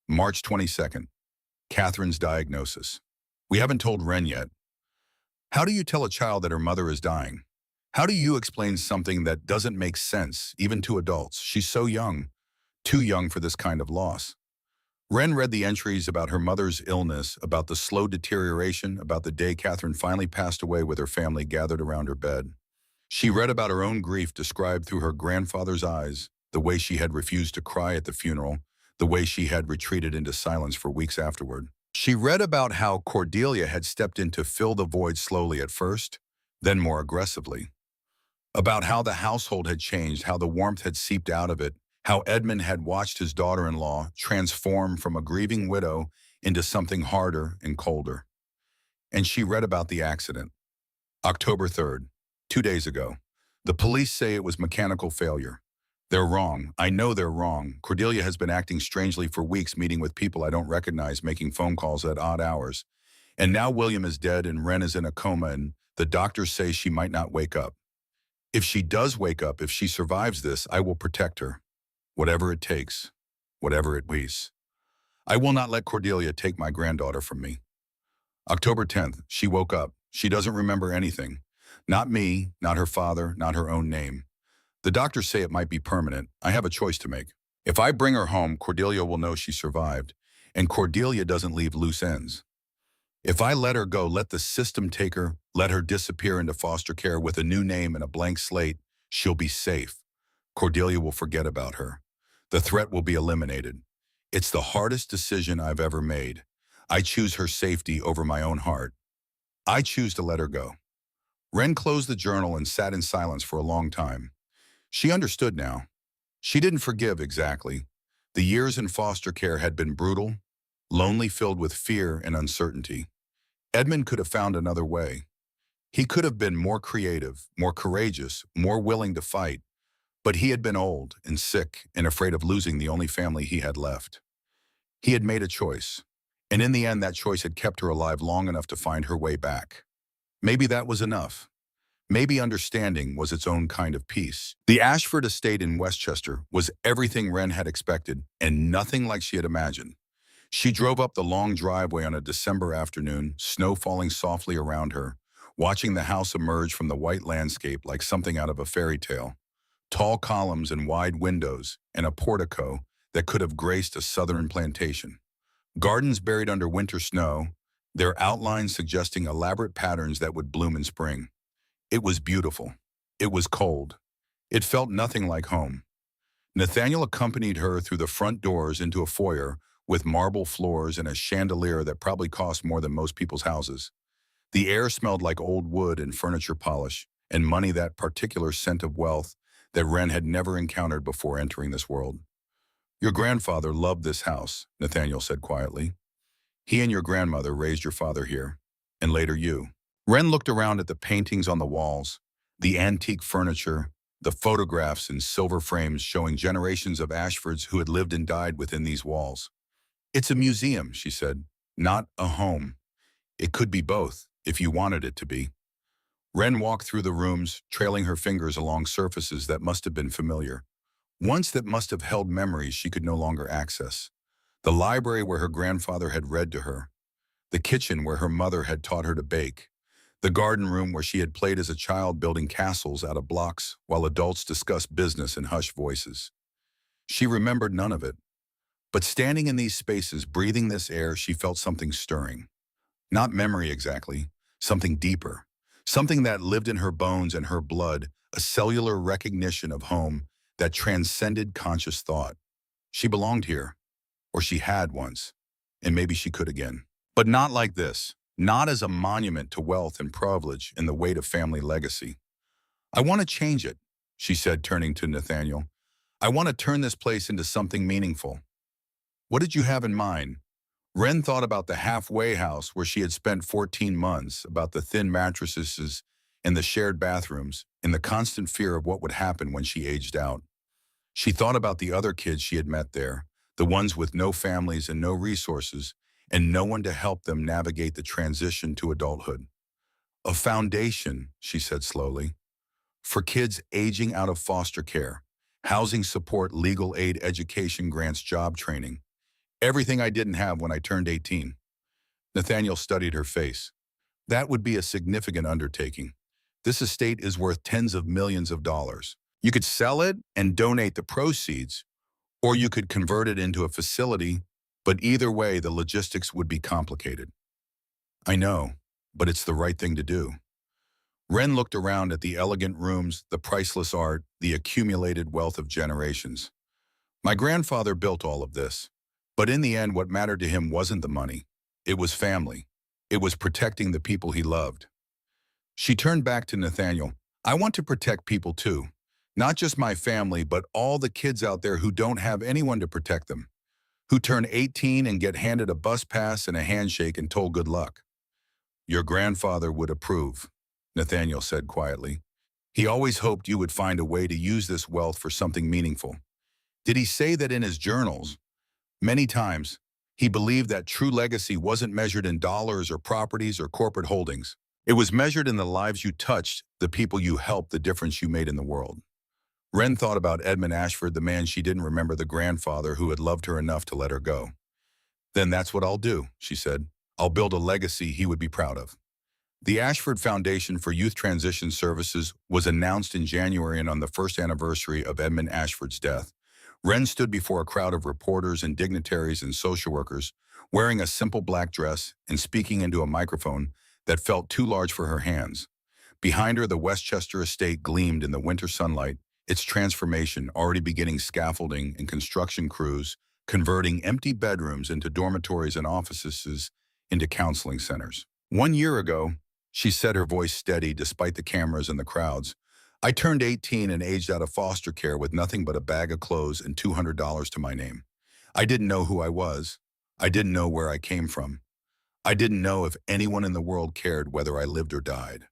March 22nd, Catherine's diagnosis. We haven't told Wren yet. How do you tell a child that her mother is dying? How do you explain something that doesn't make sense, even to adults? She's so young, too young for this kind of loss. Wren read the entries about her mother's illness, about the slow deterioration, about the day Catherine finally passed away with her family gathered around her bed. She read about her own grief described through her grandfather's eyes, the way she had refused to cry at the funeral, the way she had retreated into silence for weeks afterward. She read about how Cordelia had stepped in to fill the void slowly at first, then more aggressively. About how the household had changed, how the warmth had seeped out of it, how Edmund had watched his daughter-in-law transform from a grieving widow into something harder and colder. And she read about the accident. October 3rd, 2 days ago. The police say it was mechanical failure. They're wrong. I know they're wrong. Cordelia has been acting strangely for weeks, meeting with people I don't recognize, making phone calls at odd hours. And now William is dead and Wren is in a coma, and the doctors say she might not wake up. If she does wake up, if she survives this, I will protect her. Whatever it takes, whatever it weighs. I will not let Cordelia take my granddaughter from me. October 10th, she woke up. She doesn't remember anything. Not me, not her father, not her own name. The doctors say it might be permanent. I have a choice to make. If I bring her home, Cordelia will know she survived, and Cordelia doesn't leave loose ends. If I let her go, let the system take her, let her disappear into foster care with a new name and a blank slate, she'll be safe. Cordelia will forget about her. The threat will be eliminated. It's the hardest decision I've ever made. I choose her safety over my own heart. I choose to let her go. Wren closed the journal and sat in silence for a long time. She understood now. She didn't forgive exactly. The years in foster care had been brutal, lonely, filled with fear and uncertainty. Edmund could have found another way. He could have been more creative, more courageous, more willing to fight. But he had been old and sick and afraid of losing the only family he had left. He had made a choice, and in the end that choice had kept her alive long enough to find her way back. Maybe that was enough. Maybe understanding was its own kind of peace. The Ashford estate in Westchester was everything Wren had expected and nothing like she had imagined. She drove up the long driveway on a December afternoon, snow falling softly around her, watching the house emerge from the white landscape like something out of a fairy tale. Tall columns and wide windows, and a portico that could have graced a southern plantation. Gardens buried under winter snow, their outlines suggesting elaborate patterns that would bloom in spring. It was beautiful. It was cold. It felt nothing like home. Nathaniel accompanied her through the front doors into a foyer with marble floors and a chandelier that probably cost more than most people's houses. The air smelled like old wood and furniture polish, and money, that particular scent of wealth that Wren had never encountered before entering this world. Your grandfather loved this house, Nathaniel said quietly. He and your grandmother raised your father here, and later you. Wren looked around at the paintings on the walls, the antique furniture, the photographs in silver frames showing generations of Ashfords who had lived and died within these walls. It's a museum, she said, not a home. It could be both, if you wanted it to be. Wren walked through the rooms, trailing her fingers along surfaces that must have been familiar. Once that must have held memories she could no longer access. The library where her grandfather had read to her. The kitchen where her mother had taught her to bake. The garden room where she had played as a child building castles out of blocks while adults discussed business in hushed voices. She remembered none of it. But standing in these spaces, breathing this air, she felt something stirring. Not memory exactly, something deeper. Something that lived in her bones and her blood, a cellular recognition of home that transcended conscious thought. She belonged here, or she had once, and maybe she could again. But not like this, not as a monument to wealth and privilege and the weight of family legacy. I want to change it, she said, turning to Nathaniel. I want to turn this place into something meaningful. What did you have in mind? Wren thought about the halfway house where she had spent 14 months, about the thin mattresses and the shared bathrooms, and the constant fear of what would happen when she aged out. She thought about the other kids she had met there, the ones with no families and no resources, and no one to help them navigate the transition to adulthood. A foundation, she said slowly, for kids aging out of foster care, housing support, legal aid, education grants, job training. Everything I didn't have when I turned 18. Nathaniel studied her face. That would be a significant undertaking. This estate is worth tens of millions of dollars. You could sell it and donate the proceeds, or you could convert it into a facility, but either way, the logistics would be complicated. I know, but it's the right thing to do. Wren looked around at the elegant rooms, the priceless art, the accumulated wealth of generations. My grandfather built all of this. But in the end, what mattered to him wasn't the money. It was family. It was protecting the people he loved. She turned back to Nathaniel. I want to protect people too. Not just my family, but all the kids out there who don't have anyone to protect them. Who turn 18 and get handed a bus pass and a handshake and told good luck. Your grandfather would approve, Nathaniel said quietly. He always hoped you would find a way to use this wealth for something meaningful. Did he say that in his journals? Many times, he believed that true legacy wasn't measured in dollars or properties or corporate holdings. It was measured in the lives you touched, the people you helped, the difference you made in the world. Wren thought about Edmund Ashford, the man she didn't remember, the grandfather who had loved her enough to let her go. Then that's what I'll do, she said. I'll build a legacy he would be proud of. The Ashford Foundation for Youth Transition Services was announced in January, and on the first anniversary of Edmund Ashford's death, Wren stood before a crowd of reporters and dignitaries and social workers, wearing a simple black dress and speaking into a microphone that felt too large for her hands. Behind her, the Westchester estate gleamed in the winter sunlight, its transformation already beginning, scaffolding and construction crews, converting empty bedrooms into dormitories and offices into counseling centers. 1 year ago, she said, her voice steady despite the cameras and the crowds, I turned 18 and aged out of foster care with nothing but a bag of clothes and $200 to my name. I didn't know who I was. I didn't know where I came from. I didn't know if anyone in the world cared whether I lived or died.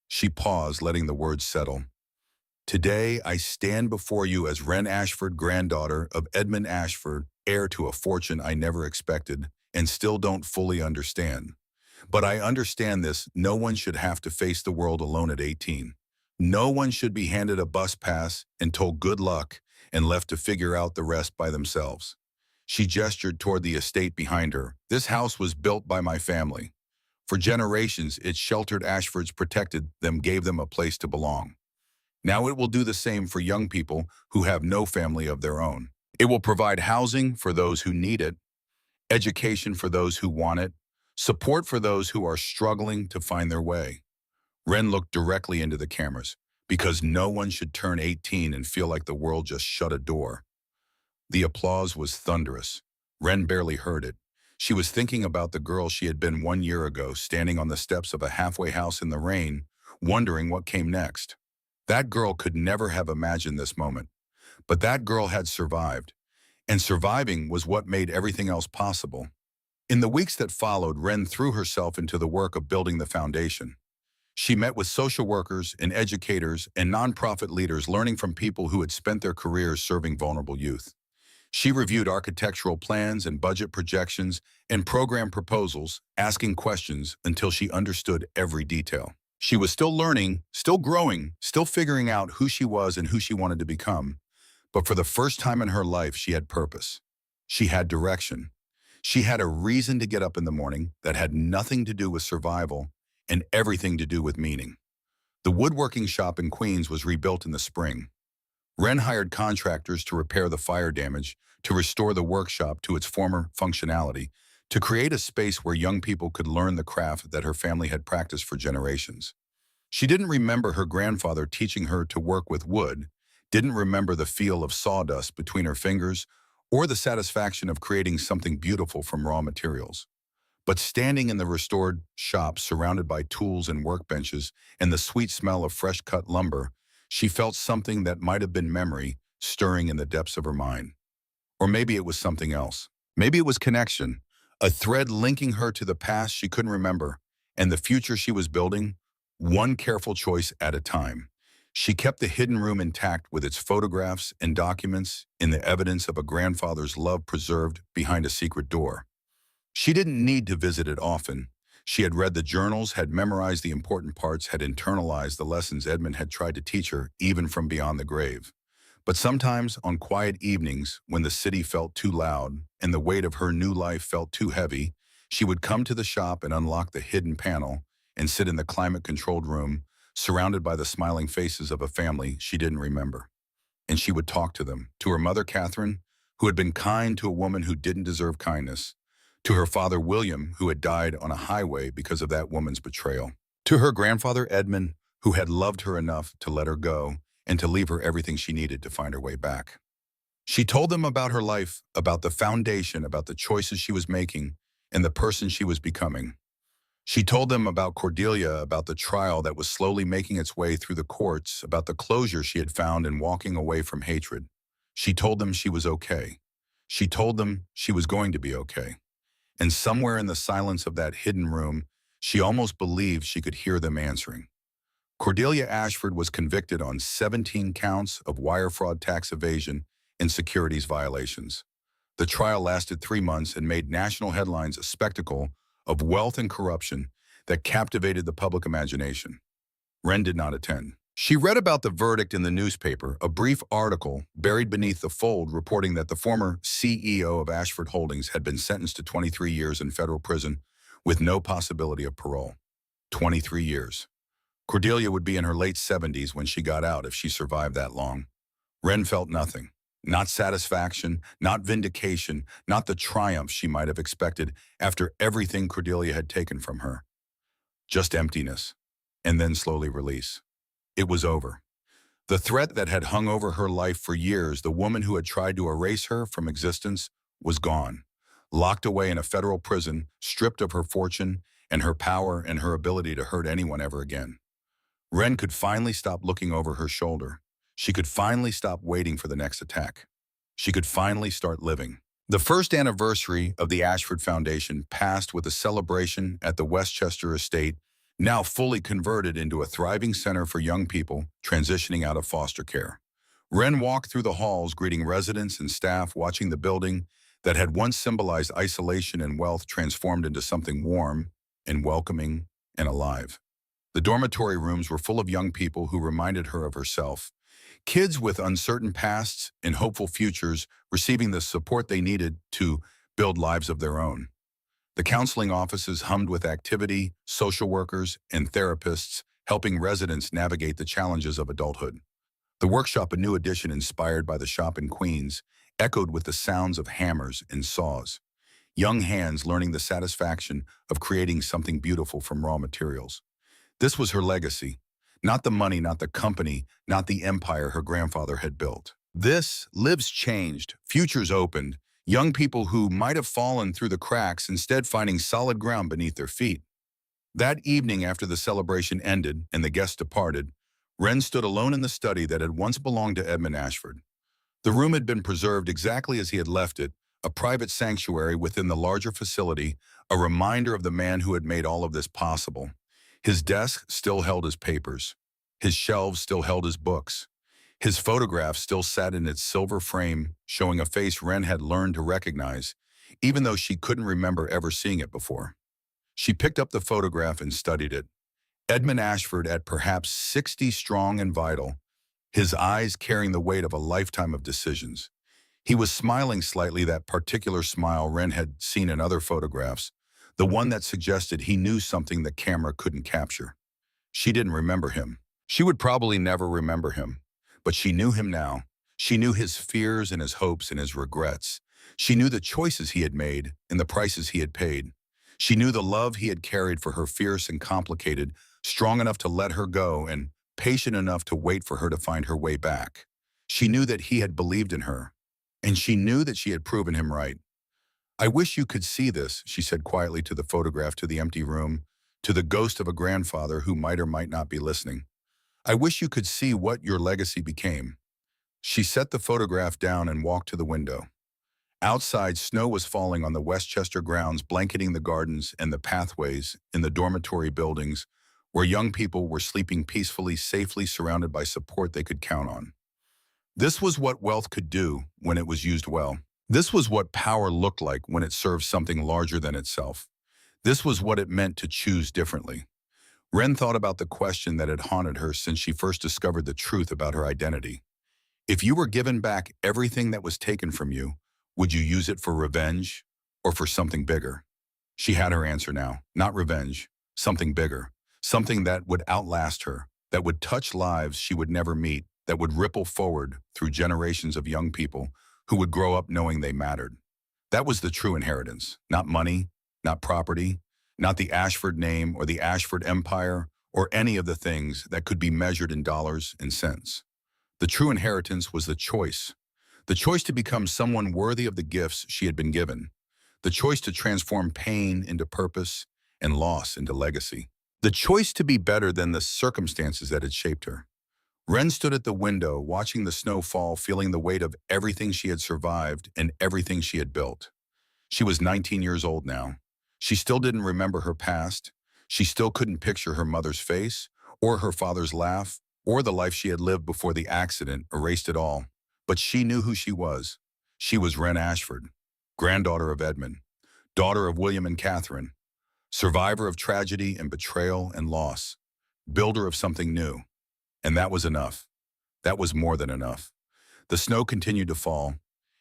She paused, letting the words settle. Today, I stand before you as Wren Ashford, granddaughter of Edmund Ashford, heir to a fortune I never expected and still don't fully understand. But I understand this. No one should have to face the world alone at 18. No one should be handed a bus pass and told good luck and left to figure out the rest by themselves. She gestured toward the estate behind her. This house was built by my family. For generations, it sheltered Ashfords, protected them, gave them a place to belong. Now it will do the same for young people who have no family of their own. It will provide housing for those who need it, education for those who want it, support for those who are struggling to find their way. Ren looked directly into the cameras, because no one should turn 18 and feel like the world just shut a door. The applause was thunderous. Ren barely heard it. She was thinking about the girl she had been 1 year ago, standing on the steps of a halfway house in the rain, wondering what came next. That girl could never have imagined this moment. But that girl had survived, and surviving was what made everything else possible. In the weeks that followed, Ren threw herself into the work of building the foundation. She met with social workers and educators and nonprofit leaders, learning from people who had spent their careers serving vulnerable youth. She reviewed architectural plans and budget projections and program proposals, asking questions until she understood every detail. She was still learning, still growing, still figuring out who she was and who she wanted to become. But for the first time in her life, she had purpose. She had direction. She had a reason to get up in the morning that had nothing to do with survival and everything to do with meaning. The woodworking shop in Queens was rebuilt in the spring. Ren hired contractors to repair the fire damage, to restore the workshop to its former functionality, to create a space where young people could learn the craft that her family had practiced for generations. She didn't remember her grandfather teaching her to work with wood, didn't remember the feel of sawdust between her fingers, or the satisfaction of creating something beautiful from raw materials. But standing in the restored shop, surrounded by tools and workbenches and the sweet smell of fresh-cut lumber, she felt something that might have been memory stirring in the depths of her mind. Or maybe it was something else. Maybe it was connection, a thread linking her to the past she couldn't remember and the future she was building, one careful choice at a time. She kept the hidden room intact, with its photographs and documents and the evidence of a grandfather's love preserved behind a secret door. She didn't need to visit it often. She had read the journals, had memorized the important parts, had internalized the lessons Edmund had tried to teach her, even from beyond the grave. But sometimes, on quiet evenings, when the city felt too loud and the weight of her new life felt too heavy, she would come to the shop and unlock the hidden panel and sit in the climate-controlled room, surrounded by the smiling faces of a family she didn't remember. And she would talk to them, to her mother, Catherine, who had been kind to a woman who didn't deserve kindness, to her father, William, who had died on a highway because of that woman's betrayal, to her grandfather, Edmund, who had loved her enough to let her go and to leave her everything she needed to find her way back. She told them about her life, about the foundation, about the choices she was making, and the person she was becoming. She told them about Cordelia, about the trial that was slowly making its way through the courts, about the closure she had found in walking away from hatred. She told them she was okay. She told them she was going to be okay. And somewhere in the silence of that hidden room, she almost believed she could hear them answering. Cordelia Ashford was convicted on 17 counts of wire fraud, tax evasion, and securities violations. The trial lasted 3 months and made national headlines, a spectacle of wealth and corruption that captivated the public imagination. Ren did not attend. She read about the verdict in the newspaper, a brief article buried beneath the fold reporting that the former CEO of Ashford Holdings had been sentenced to 23 years in federal prison with no possibility of parole. 23 years. Cordelia would be in her late 70s when she got out if she survived that long. Ren felt nothing. Not satisfaction, not vindication, not the triumph she might have expected after everything Cordelia had taken from her. Just emptiness, and then slowly release. It was over. The threat that had hung over her life for years, the woman who had tried to erase her from existence, was gone. Locked away in a federal prison, stripped of her fortune and her power and her ability to hurt anyone ever again. Ren could finally stop looking over her shoulder. She could finally stop waiting for the next attack. She could finally start living. The first anniversary of the Ashford Foundation passed with a celebration at the Westchester estate, now fully converted into a thriving center for young people transitioning out of foster care. Ren walked through the halls, greeting residents and staff, watching the building that had once symbolized isolation and wealth transformed into something warm and welcoming and alive. The dormitory rooms were full of young people who reminded her of herself. Kids with uncertain pasts and hopeful futures receiving the support they needed to build lives of their own. The counseling offices hummed with activity, social workers, and therapists helping residents navigate the challenges of adulthood. The workshop, a new addition inspired by the shop in Queens, echoed with the sounds of hammers and saws. Young hands learning the satisfaction of creating something beautiful from raw materials. This was her legacy. Not the money, not the company, not the empire her grandfather had built. Lives changed, futures opened, young people who might have fallen through the cracks instead finding solid ground beneath their feet. That evening after the celebration ended and the guests departed, Wren stood alone in the study that had once belonged to Edmund Ashford. The room had been preserved exactly as he had left it, a private sanctuary within the larger facility, a reminder of the man who had made all of this possible. His desk still held his papers. His shelves still held his books. His photograph still sat in its silver frame, showing a face Wren had learned to recognize, even though she couldn't remember ever seeing it before. She picked up the photograph and studied it. Edmund Ashford at perhaps 60, strong and vital, his eyes carrying the weight of a lifetime of decisions. He was smiling slightly, that particular smile Wren had seen in other photographs, the one that suggested he knew something the camera couldn't capture. She didn't remember him. She would probably never remember him, but she knew him now. She knew his fears and his hopes and his regrets. She knew the choices he had made and the prices he had paid. She knew the love he had carried for her, fierce and complicated, strong enough to let her go and patient enough to wait for her to find her way back. She knew that he had believed in her, and she knew that she had proven him right. "I wish you could see this," she said quietly to the photograph, to the empty room, to the ghost of a grandfather who might or might not be listening. "I wish you could see what your legacy became." She set the photograph down and walked to the window. Outside, snow was falling on the Westchester grounds, blanketing the gardens and the pathways in the dormitory buildings, where young people were sleeping peacefully, safely surrounded by support they could count on. This was what wealth could do when it was used well. This was what power looked like when it served something larger than itself. This was what it meant to choose differently. Wren thought about the question that had haunted her since she first discovered the truth about her identity. If you were given back everything that was taken from you, would you use it for revenge or for something bigger? She had her answer now. Not revenge, something bigger. Something that would outlast her, that would touch lives she would never meet, that would ripple forward through generations of young people who would grow up knowing they mattered. That was the true inheritance. Not money, not property, not the Ashford name or the Ashford empire or any of the things that could be measured in dollars and cents. The true inheritance was the choice to become someone worthy of the gifts she had been given, the choice to transform pain into purpose and loss into legacy, the choice to be better than the circumstances that had shaped her. Wren stood at the window, watching the snow fall, feeling the weight of everything she had survived and everything she had built. She was 19 years old now. She still didn't remember her past. She still couldn't picture her mother's face, or her father's laugh, or the life she had lived before the accident erased it all. But she knew who she was. She was Wren Ashford, granddaughter of Edmund, daughter of William and Catherine, survivor of tragedy and betrayal and loss, builder of something new. And that was enough. That was more than enough. The snow continued to fall,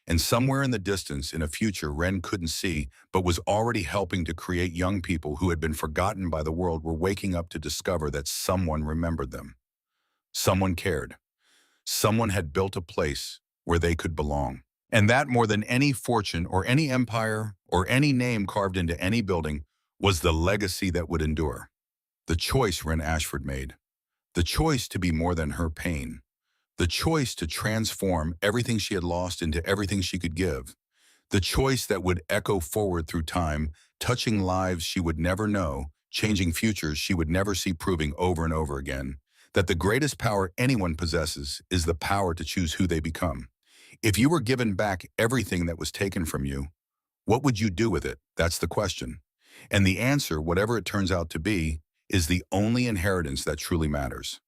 and somewhere in the distance, in a future Wren couldn't see, but was already helping to create, young people who had been forgotten by the world were waking up to discover that someone remembered them. Someone cared. Someone had built a place where they could belong. And that, more than any fortune or any empire or any name carved into any building, was the legacy that would endure. The choice Wren Ashford made. The choice to be more than her pain. The choice to transform everything she had lost into everything she could give. The choice that would echo forward through time, touching lives she would never know, changing futures she would never see, proving over and over again that the greatest power anyone possesses is the power to choose who they become. If you were given back everything that was taken from you, what would you do with it? That's the question. And the answer, whatever it turns out to be, is the only inheritance that truly matters.